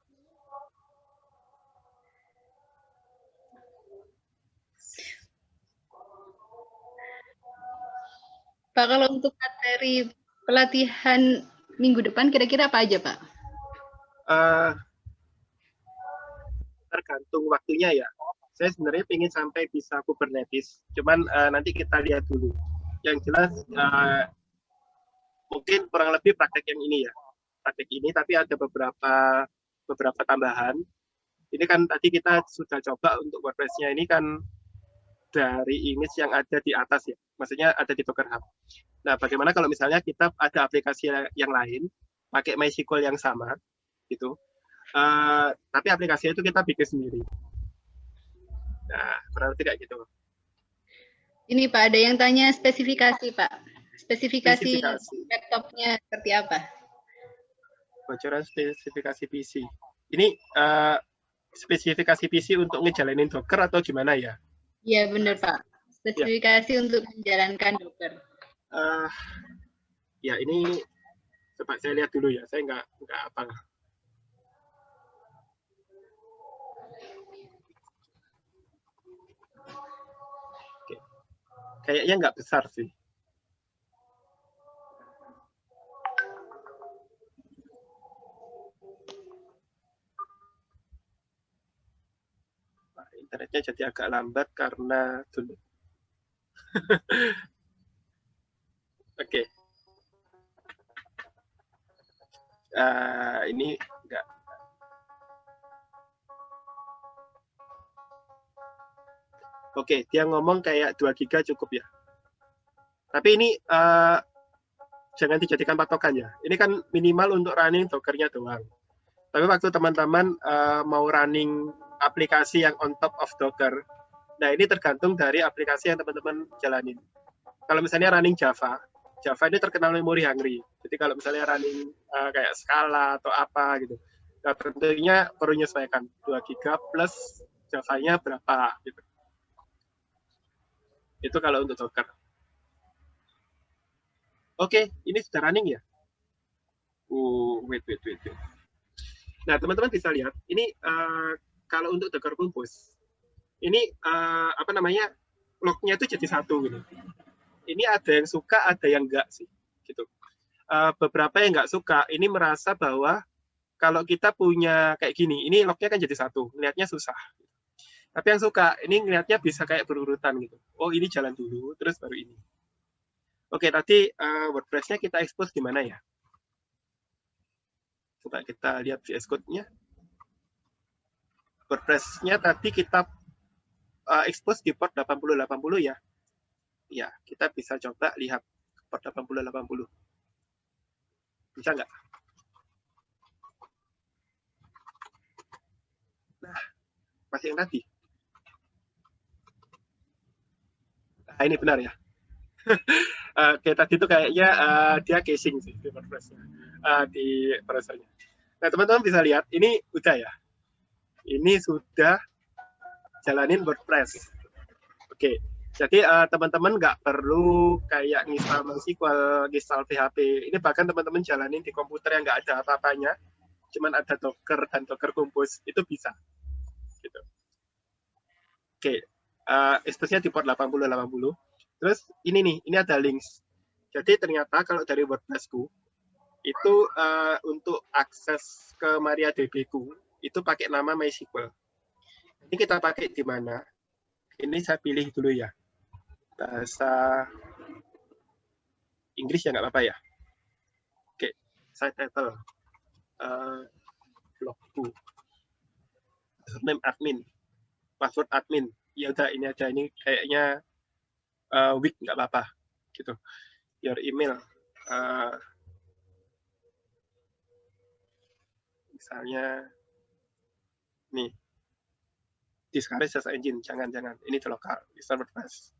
Pak, kalau untuk materi pelatihan minggu depan kira-kira apa aja, Pak? Tergantung waktunya ya. Saya sebenarnya ingin sampai bisa Kubernetes, cuman nanti kita lihat dulu. Yang jelas mungkin kurang lebih praktek yang ini ya, praktek ini, tapi ada beberapa tambahan. Ini kan tadi kita sudah coba untuk WordPress-nya ini kan dari image yang ada di atas ya, maksudnya ada di Docker Hub. Nah, bagaimana kalau misalnya kita ada aplikasi yang lain pakai MySQL yang sama, gitu, tapi aplikasinya itu kita bikin sendiri. Nah, kurang lebih kayak gitu. Ini Pak, ada yang tanya spesifikasi Pak. Spesifikasi laptopnya seperti apa? Bocoran spesifikasi PC. Ini spesifikasi PC untuk ngejalanin Docker atau gimana ya? Iya benar Pak. Spesifikasi ya. Untuk menjalankan Docker. Ya ini coba saya lihat dulu ya. Saya nggak apa. Oke. Kayaknya nggak besar sih. Internetnya jadi agak lambat karena dulu. Oke. Ini enggak. Oke, dia ngomong kayak 2 giga cukup ya. Tapi ini jangan dijadikan patokan ya. Ini kan minimal untuk running Docker-nya doang. Tapi waktu teman-teman mau running aplikasi yang on top of Docker, nah ini tergantung dari aplikasi yang teman-teman jalanin. Kalau misalnya running Java ini terkenal memori hungry. Jadi kalau misalnya running kayak Scala atau apa gitu, nah tentunya perlu menyesuaikan 2 giga plus Java-nya berapa gitu. Itu kalau untuk Docker. Oke, ini sudah running ya? Wait. Nah, teman-teman bisa lihat, ini kalau untuk Docker Compose, ini lognya itu jadi satu gitu. Ini ada yang suka, ada yang enggak sih, gitu. Beberapa yang enggak suka, ini merasa bahwa kalau kita punya kayak gini, ini lognya kan jadi satu, ngelihatnya susah. Tapi yang suka, ini ngelihatnya bisa kayak berurutan gitu. Oh, ini jalan dulu, terus baru ini. Oke, tadi WordPress-nya kita expose gimana ya? Coba kita lihat VS Code-nya. WordPress-nya tadi kita expose di port 8080 ya. Ya, kita bisa coba lihat port 8080. Bisa nggak? Nah, masih yang tadi. Nah, ini benar ya. Oke, tadi itu kayaknya dia casing sih di WordPress-nya, di browser-nya. Nah, teman-teman bisa lihat, ini udah ya. Ini sudah jalanin WordPress. Oke, jadi teman-teman nggak perlu kayak install MySQL, install PHP. Ini bahkan teman-teman jalanin di komputer yang nggak ada apa-apanya, cuman ada Docker dan Docker Compose, itu bisa. Gitu. Oke, expose-nya di port 8080. Terus ini nih, ini ada links. Jadi ternyata kalau dari WordPress-ku, itu untuk akses ke MariaDB-ku itu pakai nama MySQL. Ini kita pakai di mana? Ini saya pilih dulu ya. Bahasa Inggris ya nggak apa-apa ya. Oke, saya title. Blogku. Name admin. Password admin. Ya udah ini aja. Ini kayaknya weak nggak apa-apa. Gitu. Your email. Misalnya nih. Discourage search engine, jangan. Ini di lokal, install WordPress.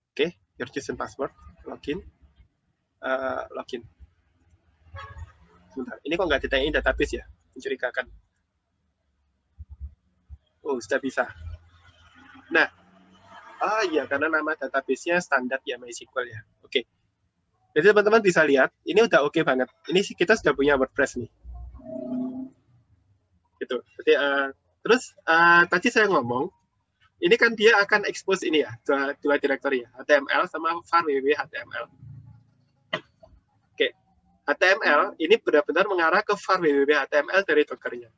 Oke, your chosen password, login. Sebentar, ini kok nggak ditanyain database ya? Mencurigakan. Oh, sudah bisa. Nah, iya, karena nama database-nya standar ya, MySQL ya. Oke. Jadi teman-teman bisa lihat, ini udah oke banget. Ini kita sudah punya WordPress nih. Gitu. Jadi, terus tadi saya ngomong, ini kan dia akan expose ini ya, dua directory ya, HTML sama var www HTML. Oke, HTML ini benar-benar mengarah ke var www HTML dari Docker-nya.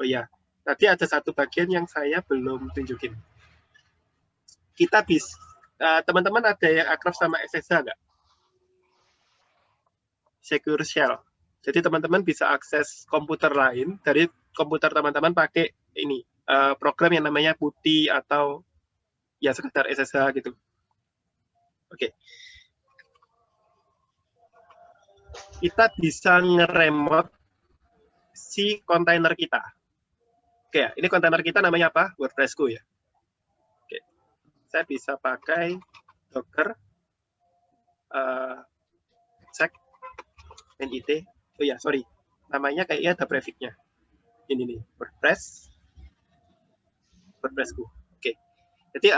Oh ya, tadi ada satu bagian yang saya belum tunjukin. Kita bisa, teman-teman ada yang akrab sama SSH nggak? Secure Shell. Jadi teman-teman bisa akses komputer lain dari komputer teman-teman pakai ini program yang namanya PuTTY atau ya sekedar SSH gitu. Oke. Kita bisa nge-remote si kontainer kita. Oke, ini kontainer kita namanya apa? WordPress-ku ya. Oke. Saya bisa pakai Docker check NIT. Oh ya, sorry. Namanya kayaknya ada prefix-nya. Ini nih, WordPress-ku. Oke. Jadi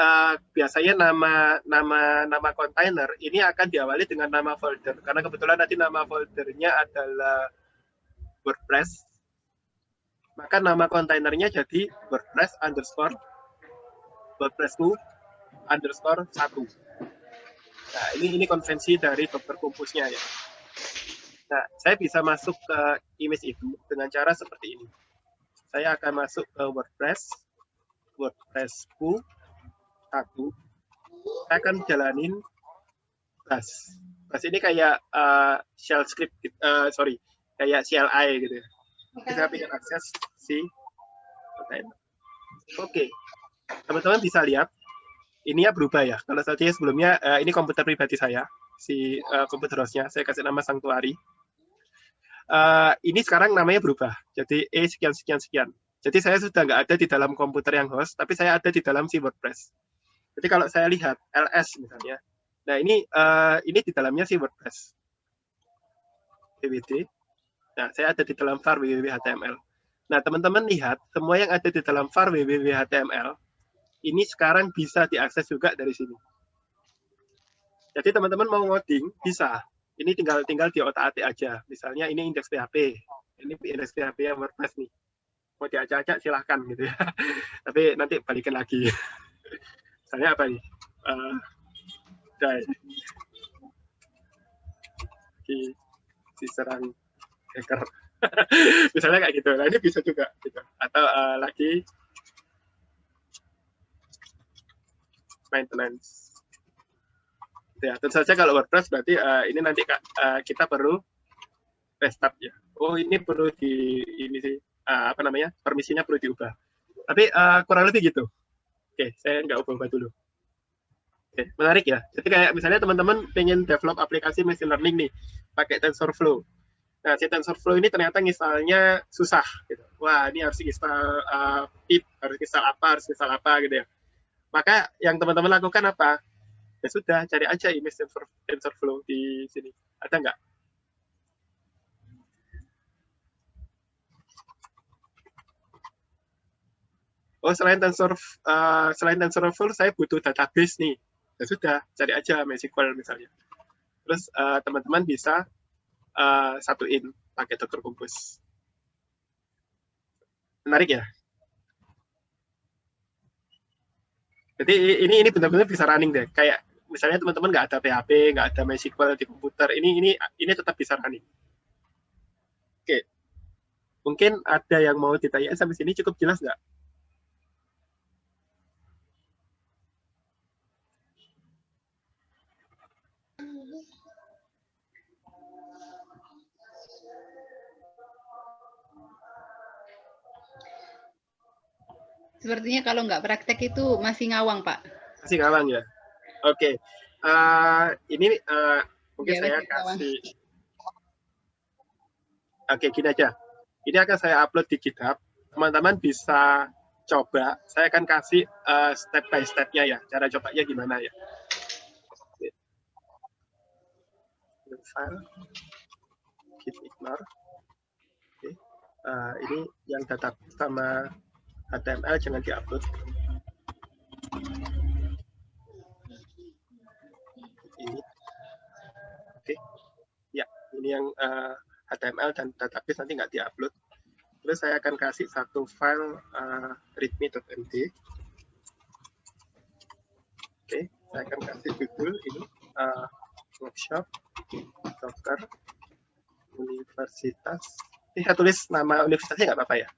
biasanya nama kontainer ini akan diawali dengan nama folder karena kebetulan nanti nama foldernya adalah WordPress. Maka nama kontainernya jadi WordPress_WordPress_ku_1. Nah, ini konvensi dari Docker Compose-nya ya. Nah, saya bisa masuk ke image itu dengan cara seperti ini. Saya akan masuk ke WordPress_ku_1. Saya akan jalanin bash. Bash ini kayak shell script, kayak CLI gitu ya. Kita ingin akses si kontainer. Oke, teman-teman bisa lihat, ininya berubah ya. Kalau tadi sebelumnya, ini komputer pribadi saya, si komputer hostnya, saya kasih nama Sanctuary. Ini sekarang namanya berubah, jadi sekian. Jadi saya sudah nggak ada di dalam komputer yang host, tapi saya ada di dalam si WordPress. Jadi kalau saya lihat ls misalnya, nah ini di dalamnya si WordPress. www. Nah, saya ada di dalam var www HTML. Nah, teman-teman lihat, semua yang ada di dalam var www HTML, ini sekarang bisa diakses juga dari sini. Jadi teman-teman mau ngoding, bisa. Ini tinggal di otak-atik aja. Misalnya ini indeks PHP. Ini indeks PHP yang WordPress nih. Mau diacak-acak silahkan gitu ya. Tapi nanti balikin lagi. Misalnya apa nih? Diserang hacker. Misalnya kayak gitu. Nah, ini bisa juga. Gitu. Atau lagi maintenance. Ya, tentu saja kalau WordPress berarti ini nanti kita perlu restart ya. Oh, ini perlu ini sih permisinya perlu diubah. Tapi kurang lebih gitu. Oke, saya nggak ubah dulu. Oke, menarik ya. Jadi kayak misalnya teman-teman pengen develop aplikasi machine learning nih, pakai TensorFlow. Nah, si TensorFlow ini ternyata misalnya susah. Gitu. Wah, ini harus install pip, harus install apa gitu ya. Maka yang teman-teman lakukan apa? Ya sudah, cari aja image TensorFlow di sini. Ada nggak? Oh, selain TensorFlow, saya butuh database nih. Ya sudah, cari aja MySQL misalnya. Terus teman-teman bisa satuin pakai Docker Compose. Menarik ya? Jadi ini benar-benar bisa running deh. Kayak misalnya teman-teman nggak ada PHP, nggak ada MySQL di komputer, ini tetap bisa running. Mungkin ada yang mau ditanya sampai sini, cukup jelas nggak? Sepertinya kalau nggak praktek itu masih ngawang, Pak. Masih ngawang ya? Oke. Ini mungkin Ya, saya masih ngawang. kasih. Oke, gini aja. Ini akan saya upload di GitHub. Teman-teman bisa coba. Saya akan kasih step by step-nya ya. Cara cobanya gimana ya. File. Git ignore. Oke. Ini yang data sama HTML jangan diupload. Ini. Oke. Ya, ini yang HTML dan database nanti nggak diupload. Terus saya akan kasih satu file readme.md. Oke, saya akan kasih judul ini workshop Docker Universitas. Ini saya tulis nama universitasnya nggak apa-apa ya?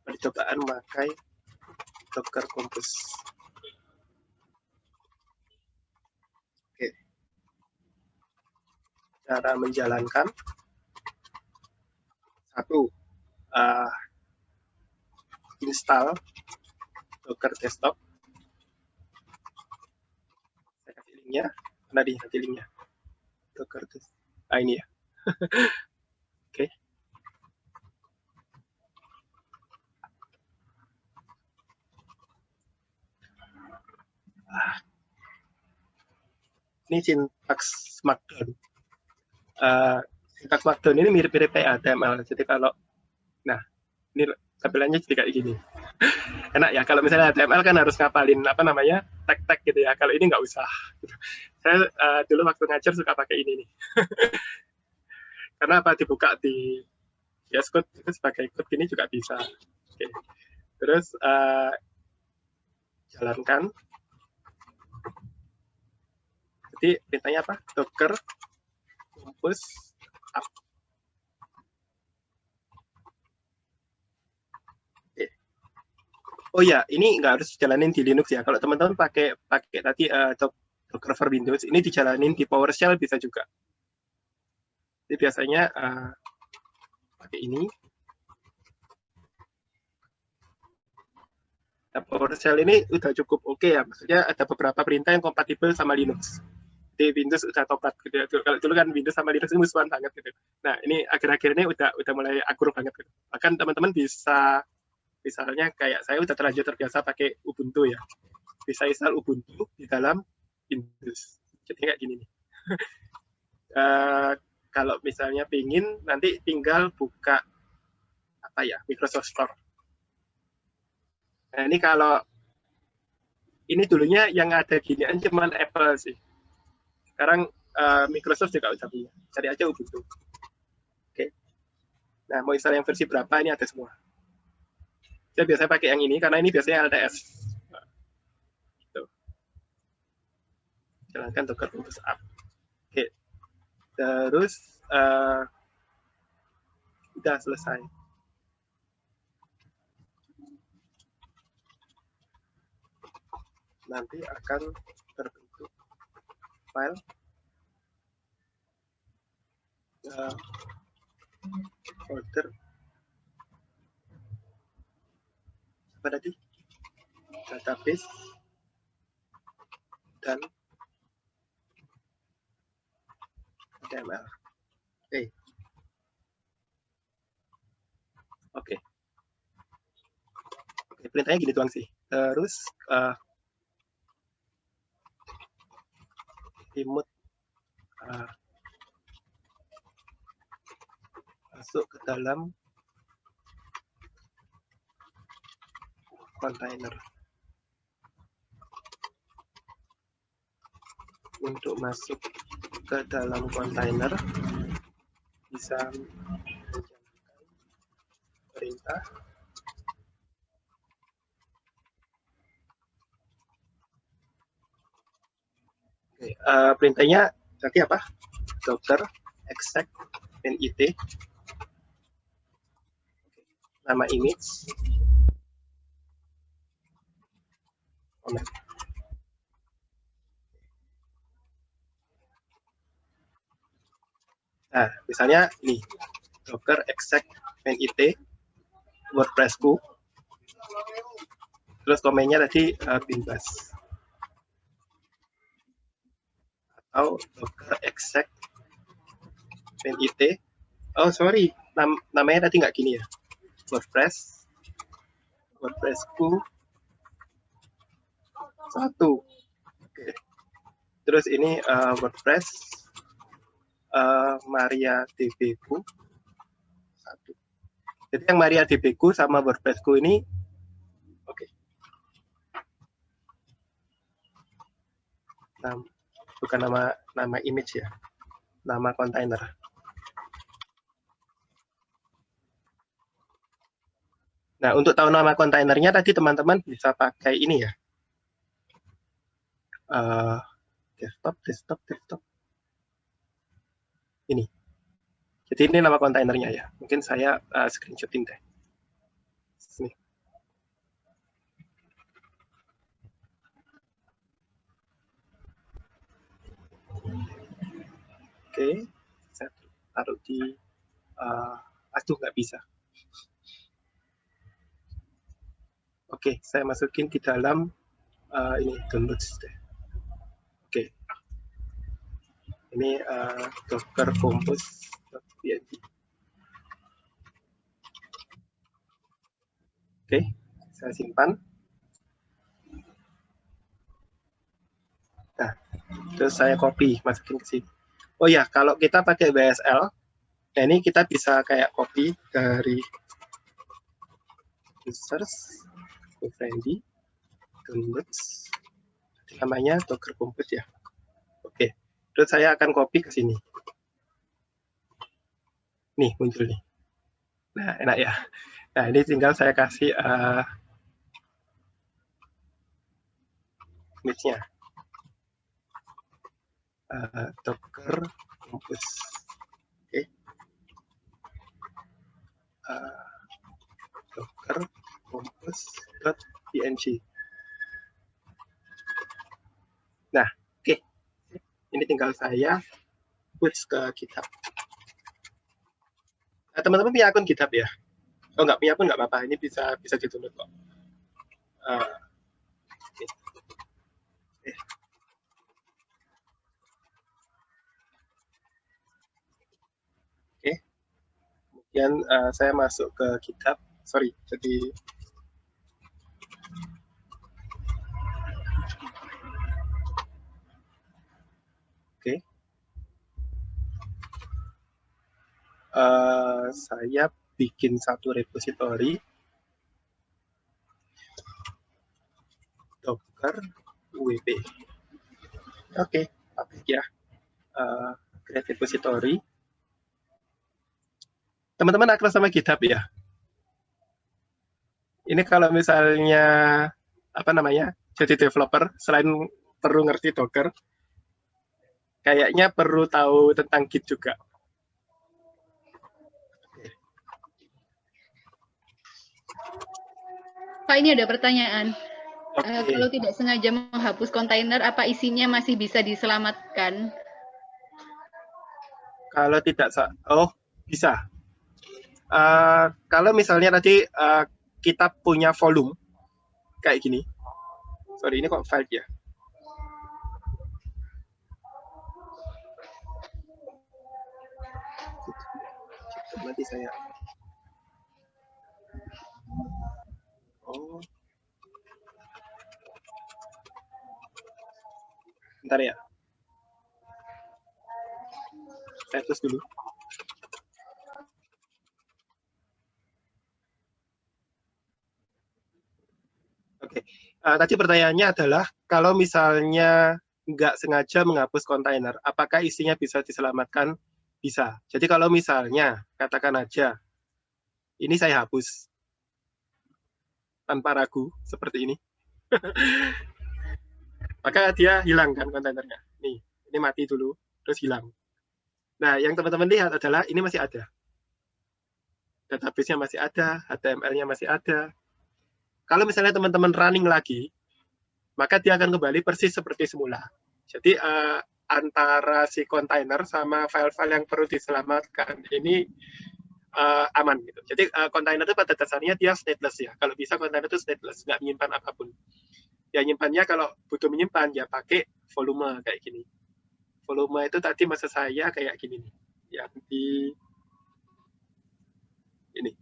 Percobaan memakai Docker Compose. Oke. Cara menjalankan. Satu, install Docker Desktop. Saya kasih linknya. Mana di linknya? Docker Desktop. Ini ya. Oke. Ini sintaks Markdown. Sintaks Markdown ini mirip-mirip kayak HTML. Jadi kalau, nah, ini tampilannya jadi kayak gini. Enak ya, kalau misalnya HTML kan harus ngapalin apa namanya tag-tag gitu ya. Kalau ini nggak usah. Saya dulu waktu ngajar suka pakai ini nih. Karena apa, dibuka di VS Code itu sebagai code gini juga bisa. Oke. Terus jalankan. Jadi perintahnya apa? Docker Compose up. Oke. Oh ya, ini nggak harus dijalanin di Linux ya. Kalau teman-teman pakai tadi Docker for Windows, ini dijalanin di PowerShell bisa juga. Jadi biasanya pakai ini. Nah, PowerShell ini udah cukup oke ya. Maksudnya ada beberapa perintah yang kompatibel sama Linux. Di Windows udah topat gitu ya. Kalau dulu kan Windows sama Linux itu musuhan banget gitu. Nah, ini akhir-akhir ini udah mulai akur banget gitu. Bahkan teman-teman bisa, misalnya kayak saya udah terlanjur terbiasa pakai Ubuntu ya. Bisa install Ubuntu di dalam Windows. Jadi kayak gini nih. Kalau misalnya pingin, nanti tinggal buka apa ya, Microsoft Store. Nah, ini kalau ini dulunya yang ada ginian cuman Apple sih. Sekarang Microsoft juga udah punya. Cari aja Ubuntu. Oke. Nah, mau install yang versi berapa, ini ada semua. Saya biasanya pakai yang ini, karena ini biasanya LTS. Nah, gitu. Jalankan Docker Compose up. Oke. Terus, udah selesai. Nanti akan terbentuk file folder apa tadi, database dan HTML. Oke. Perintahnya gini doang sih. Terus remote masuk ke dalam kontainer. Untuk masuk ke dalam kontainer bisa menjalankan perintah Perintahnya tadi apa? Docker exec init, nama image, comment. Nah, misalnya ini docker exec init WordPress-ku, terus komennya tadi binbas, atau docker exec init. Oh sorry, namanya tadi nggak gini ya. WordPress-ku 1. Oke. Terus ini WordPress MariaDB-ku 1. Jadi yang MariaDB-ku sama WordPress-ku ini, oke. Bukan nama image ya, nama kontainer. Nah, untuk tahu nama kontainernya tadi teman-teman bisa pakai ini ya. Desktop. Ini. Jadi ini nama kontainernya ya. Mungkin saya screenshotin deh. Sini. Oke, saya taruh di aduh nggak bisa. Oke, saya masukin di dalam ini downloads deh. Oke, ini Docker Compose.png. Oke, saya simpan. Nah, terus saya copy, masukin ke sini. Oh ya, kalau kita pakai WSL, nah ini kita bisa kayak copy dari users, friendly, downloads, namanya Docker Compose ya. Oke, terus saya akan copy ke sini. Nih, muncul nih. Nah, enak ya. Nah, ini tinggal saya kasih image-nya. Docker Compose. Oke. Docker Compose.png. Nah, oke. Ini tinggal saya push ke GitHub. Nah, teman-teman punya akun GitHub ya? Oh, nggak punya pun nggak apa-apa. Ini bisa di-download kok. Oke. Kemudian saya masuk ke GitHub. Sorry, jadi oke. Saya bikin satu repository Docker WP. Oke, public ya. Create repository. Teman-teman akrab sama GitHub ya? Ini kalau misalnya apa namanya jadi developer, selain perlu ngerti Docker, kayaknya perlu tahu tentang Git juga. Pak, ini ada pertanyaan. Okay. Kalau tidak sengaja menghapus kontainer, apa isinya masih bisa diselamatkan? Kalau tidak, oh bisa. Kalau misalnya tadi kita punya volume kayak gini. Sorry, ini kok file ya? Nanti saya. Oh. Bentar ya. Saya terus dulu. Oke. Tadi pertanyaannya adalah kalau misalnya nggak sengaja menghapus kontainer, apakah isinya bisa diselamatkan? Bisa. Jadi kalau misalnya, katakan aja, ini saya hapus. Tanpa ragu, seperti ini. maka dia hilang kan kontainernya. Nih, ini mati dulu, terus hilang. Nah, yang teman-teman lihat adalah ini masih ada. Database-nya masih ada, HTML-nya masih ada. Kalau misalnya teman-teman running lagi, maka dia akan kembali persis seperti semula. Jadi antara si kontainer sama file-file yang perlu diselamatkan ini aman gitu. Jadi kontainer itu pada dasarnya dia stateless ya. Kalau bisa kontainer itu stateless, nggak menyimpan apapun. Ya nyimpannya kalau butuh menyimpan ya pakai volume kayak gini. Volume itu tadi maksud saya kayak gini nih. Yang di ini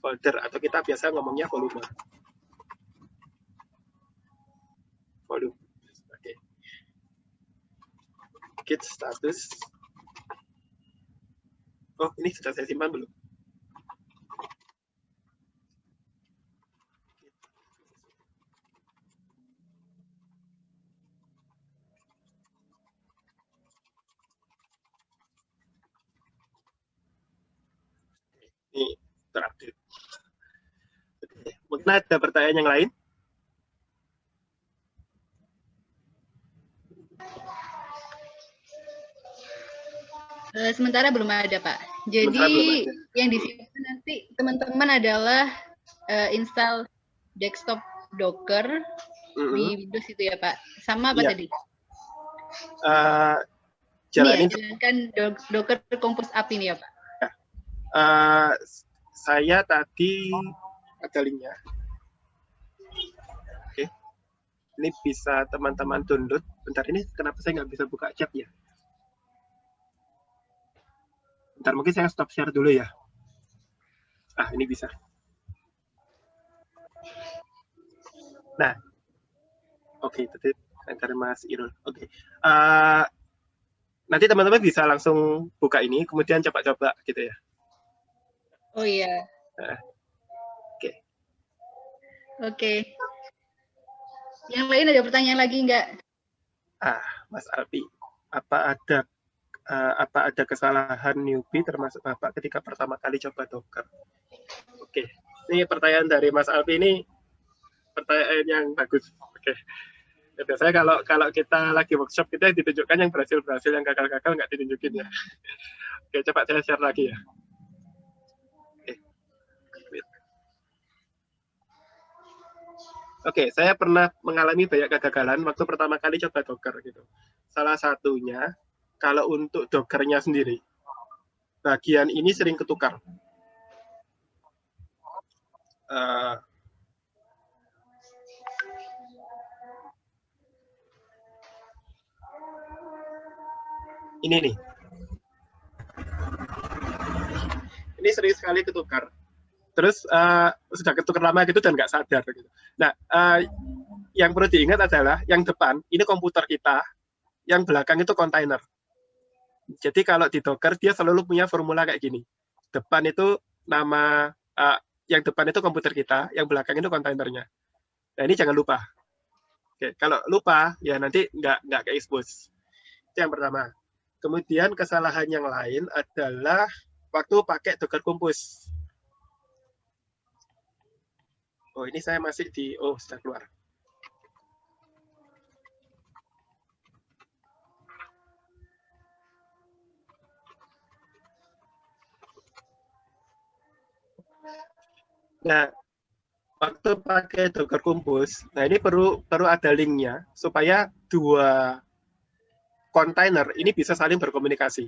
folder atau kita biasa ngomongnya volume. Volume. Oke. Git status. Oh, ini sudah saya simpan belum? Ini terupdate. Mungkin ada pertanyaan yang lain? Sementara belum ada, Pak. Jadi yang disimpan nanti teman-teman adalah install desktop Docker di Windows itu ya, Pak. Sama apa tadi? Jalankan Docker Compose App ini ya, Pak. Saya tadi ada linknya. Oke. Ini bisa teman-teman download. Bentar, ini kenapa saya nggak bisa buka chat ya? Bentar, mungkin saya stop share dulu ya. Ini bisa. Nah, oke, tadi antar Mas Irul. Oke. Nanti teman-teman bisa langsung buka ini, kemudian coba-coba gitu ya. Oh iya. Oke. Oke. Yang lain ada pertanyaan lagi nggak? Mas Alpi, apa ada kesalahan newbie termasuk Bapak ketika pertama kali coba Docker? Oke. Ini pertanyaan dari Mas Alpi ini pertanyaan yang bagus. Oke. Biasanya kalau kita lagi workshop kita ditunjukkan yang berhasil, yang gagal nggak ditunjukin ya. Oke, coba saya share lagi ya. Oke, saya pernah mengalami banyak kegagalan waktu pertama kali coba Docker gitu. Salah satunya kalau untuk Dockernya sendiri, bagian ini sering ketukar. Ini nih. Ini sering sekali ketukar. Terus sudah ketukar lama gitu dan nggak sadar gitu. Nah, yang perlu diingat adalah yang depan ini komputer kita, yang belakang itu kontainer. Jadi kalau di Docker dia selalu punya formula kayak gini. Depan itu nama yang depan itu komputer kita, yang belakang itu kontainernya. Nah, ini jangan lupa. Oke, kalau lupa ya nanti nggak ke-expose. Itu yang pertama. Kemudian kesalahan yang lain adalah waktu pakai Docker Compose. Oh, ini saya masih di, sudah keluar. Nah, waktu pakai Docker Compose, nah ini perlu ada linknya supaya dua kontainer ini bisa saling berkomunikasi.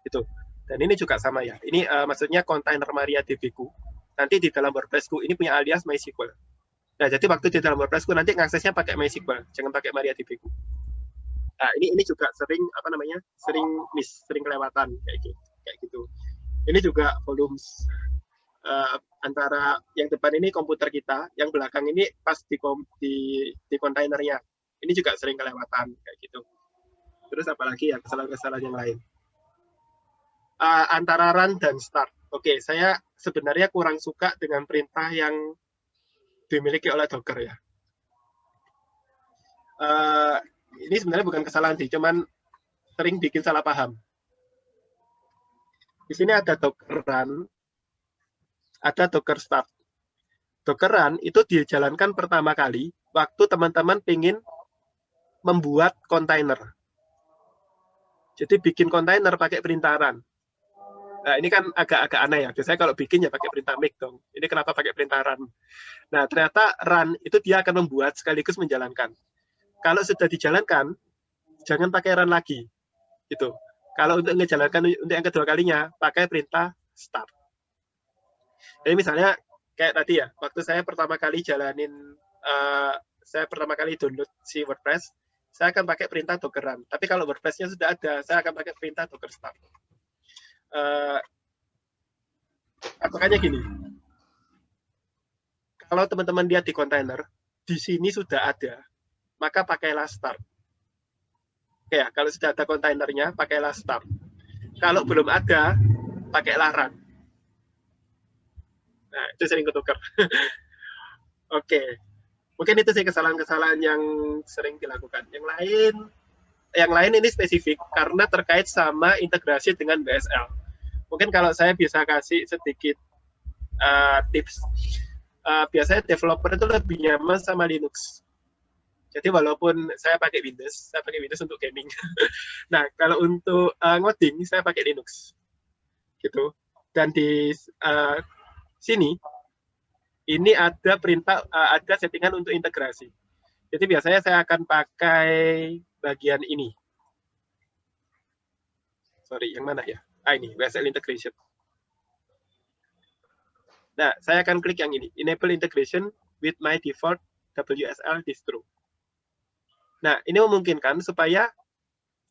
Itu. Dan ini juga sama ya. Ini maksudnya kontainer MariaDB-ku. Nanti di dalam WordPress-ku ini punya alias MySQL. Nah, jadi waktu di dalam WordPress-ku nanti ngaksesnya pakai MySQL, jangan pakai MariaDB-ku. Nah, ini juga sering sering kelewatan kayak gitu. Ini juga volume antara yang depan ini komputer kita, yang belakang ini pas di kontainernya. Ini juga sering kelewatan kayak gitu. Terus apalagi ya kesalahan-kesalahan yang lain. Antara run dan start. Oke, saya sebenarnya kurang suka dengan perintah yang dimiliki oleh Docker ya. Ini sebenarnya bukan kesalahan sih, cuman sering bikin salah paham. Di sini ada Docker run, ada Docker start. Docker run itu dijalankan pertama kali waktu teman-teman pengen membuat kontainer. Jadi bikin kontainer pakai perintaran. Nah, ini kan agak-agak aneh ya. Biasanya kalau bikin ya pakai perintah make dong. Ini kenapa pakai perintaran? Nah, ternyata run itu dia akan membuat sekaligus menjalankan. Kalau sudah dijalankan, jangan pakai run lagi. Gitu. Kalau untuk menjalankan untuk yang kedua kalinya, pakai perintah start. Jadi misalnya kayak tadi ya, waktu saya pertama kali download si WordPress, saya akan pakai perintah docker run. Tapi kalau WordPress-nya sudah ada, saya akan pakai perintah docker start. Makanya gini, kalau teman-teman lihat di kontainer, di sini sudah ada, maka pakailah start. Oke ya, kalau sudah ada kontainernya, pakailah start. Kalau belum ada, pakailah run. Nah, itu sering ketukar. Oke. Mungkin itu sih kesalahan-kesalahan yang sering dilakukan. Yang lain ini spesifik karena terkait sama integrasi dengan BSL. Mungkin kalau saya bisa kasih sedikit tips. Biasanya developer itu lebih nyaman sama Linux. Jadi walaupun saya pakai Windows untuk gaming. Nah, kalau untuk ngoding, saya pakai Linux. Gitu. Dan di sini, ini ada perintah, ada settingan untuk integrasi. Jadi biasanya saya akan pakai bagian ini. Sorry, yang mana ya? Ini, WSL Integration. Nah, saya akan klik yang ini, Enable Integration with my default WSL distro. Nah, ini memungkinkan supaya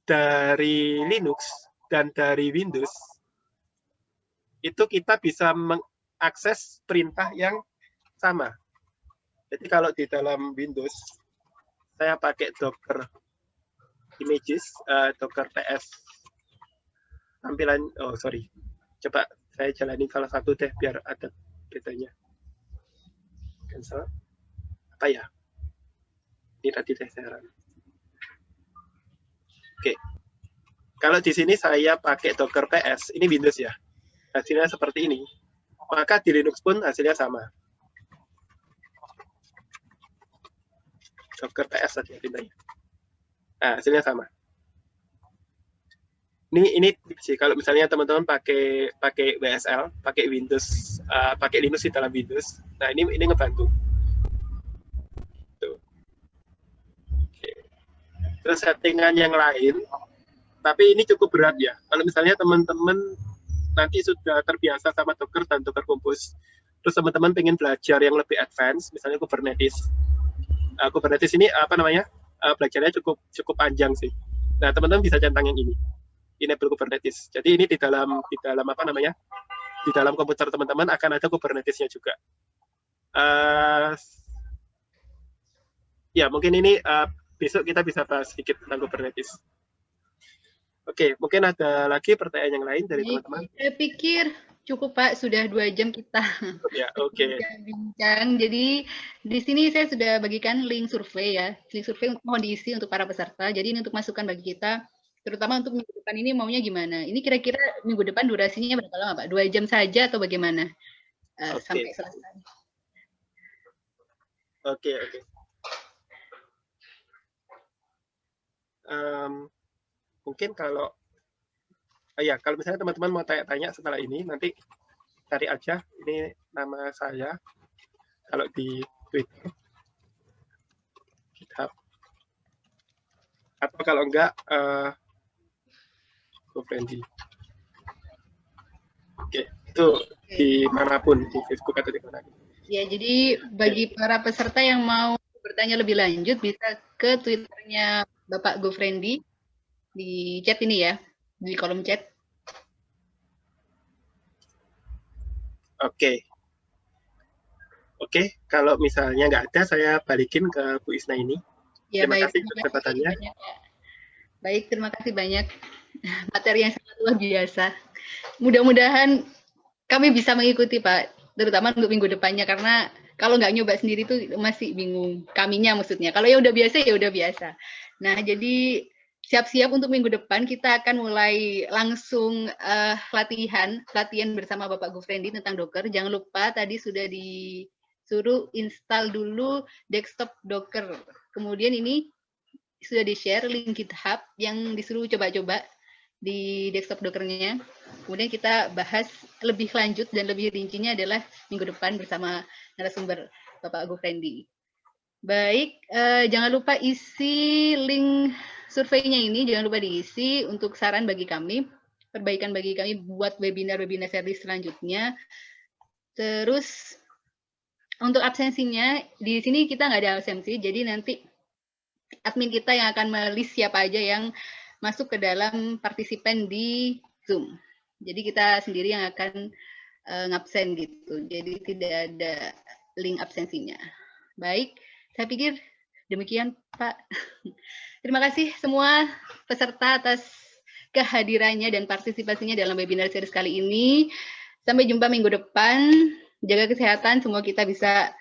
dari Linux dan dari Windows, itu kita bisa mengakses perintah yang sama. Jadi kalau di dalam Windows, saya pakai Docker Images, Docker PS. Tampilan, coba saya jalani salah satu deh, biar ada bedanya. Cancel. Apa ya? Ini tadi deh saya run. Oke. Kalau di sini saya pakai Docker PS, ini Windows ya. Hasilnya seperti ini. Maka di Linux pun hasilnya sama. Docker PS tadi pintanya. Nah, hasilnya sama. Ini sih kalau misalnya teman-teman pakai WSL, pakai Windows, pakai Linux di dalam Windows. Nah, ini ngebantu. Tuh. Oke. Terus settingan yang lain, tapi ini cukup berat ya. Kalau misalnya teman-teman nanti sudah terbiasa sama Docker dan Docker Compose, terus teman-teman pengen belajar yang lebih advance, misalnya Kubernetes. Kubernetes ini apa namanya? Belajarnya cukup panjang sih. Nah, teman-teman bisa centang yang ini. Enable Kubernetes. Jadi ini di dalam apa namanya? Di dalam komputer teman-teman akan ada Kubernetes-nya juga. Ya, mungkin ini besok kita bisa bahas sedikit tentang Kubernetes. Oke, mungkin ada lagi pertanyaan yang lain dari teman-teman? Saya pikir cukup Pak, sudah 2 jam kita bincang. Jadi di sini saya sudah bagikan link survei ya, link survei untuk mohon diisi untuk para peserta. Jadi ini untuk masukan bagi kita, terutama untuk minggu depan ini maunya gimana? Ini kira-kira minggu depan durasinya berapa lama Pak? 2 jam saja atau bagaimana? Sampai selesai. Oke. Mungkin kalau misalnya teman-teman mau tanya-tanya setelah ini, nanti cari aja ini nama saya kalau di Twitter, GitHub, atau kalau enggak GoFriendly. Oke, itu dimanapun, di Facebook atau di mana. Ya, jadi bagi para peserta yang mau bertanya lebih lanjut bisa ke Twitternya Bapak GoFriendly di chat ini ya, di kolom chat. Oke, kalau misalnya nggak ada, saya balikin ke Bu Isna ini. Ya, terima kasih kesempatannya. Baik, terima kasih banyak. Materi yang sangat luar biasa. Mudah-mudahan kami bisa mengikuti Pak, terutama untuk minggu depannya, karena kalau nggak nyoba sendiri tuh masih bingung. Kaminya maksudnya. Kalau ya udah biasa, ya udah biasa. Nah, jadi siap-siap untuk minggu depan kita akan mulai langsung latihan bersama Bapak GoFriendly tentang Docker. Jangan lupa tadi sudah disuruh install dulu desktop Docker. Kemudian ini sudah di-share link GitHub yang disuruh coba-coba di desktop Docker-nya. Kemudian kita bahas lebih lanjut dan lebih rincinya adalah minggu depan bersama narasumber Bapak Gufrendi. Baik, jangan lupa isi link surveinya ini, jangan lupa diisi untuk saran bagi kami, perbaikan bagi kami buat webinar-webinar series selanjutnya. Terus untuk absensinya, di sini kita nggak ada absensi, jadi nanti admin kita yang akan melis siapa aja yang masuk ke dalam partisipan di Zoom. Jadi kita sendiri yang akan ngabsen gitu. Jadi tidak ada link absensinya. Baik, saya pikir demikian Pak. Terima kasih semua peserta atas kehadirannya dan partisipasinya dalam webinar series kali ini. Sampai jumpa minggu depan. Jaga kesehatan, semua kita bisa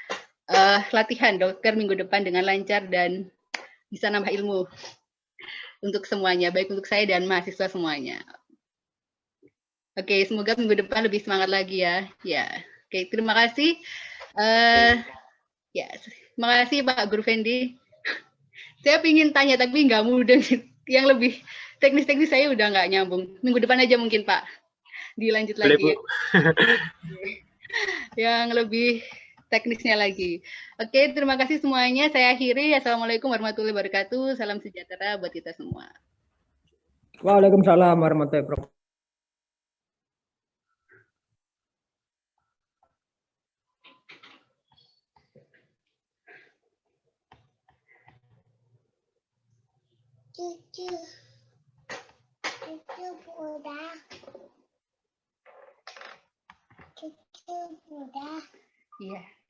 latihan Docker minggu depan dengan lancar dan bisa nambah ilmu untuk semuanya, baik untuk saya dan mahasiswa semuanya. Oke, semoga minggu depan lebih semangat lagi ya. Ya, oke, terima kasih. Ya, terima kasih Pak Gufrendi. Saya ingin tanya tapi nggak mudah. Yang lebih teknis-teknis saya udah nggak nyambung. Minggu depan aja mungkin Pak. Dilanjut lagi. Boleh, Bu. Yang lebih teknisnya lagi. Oke, terima kasih semuanya. Saya akhiri. Assalamualaikum warahmatullahi wabarakatuh. Salam sejahtera buat kita semua. Waalaikumsalam warahmatullahi wabarakatuh. Cucu udah. Cucu udah. Iya.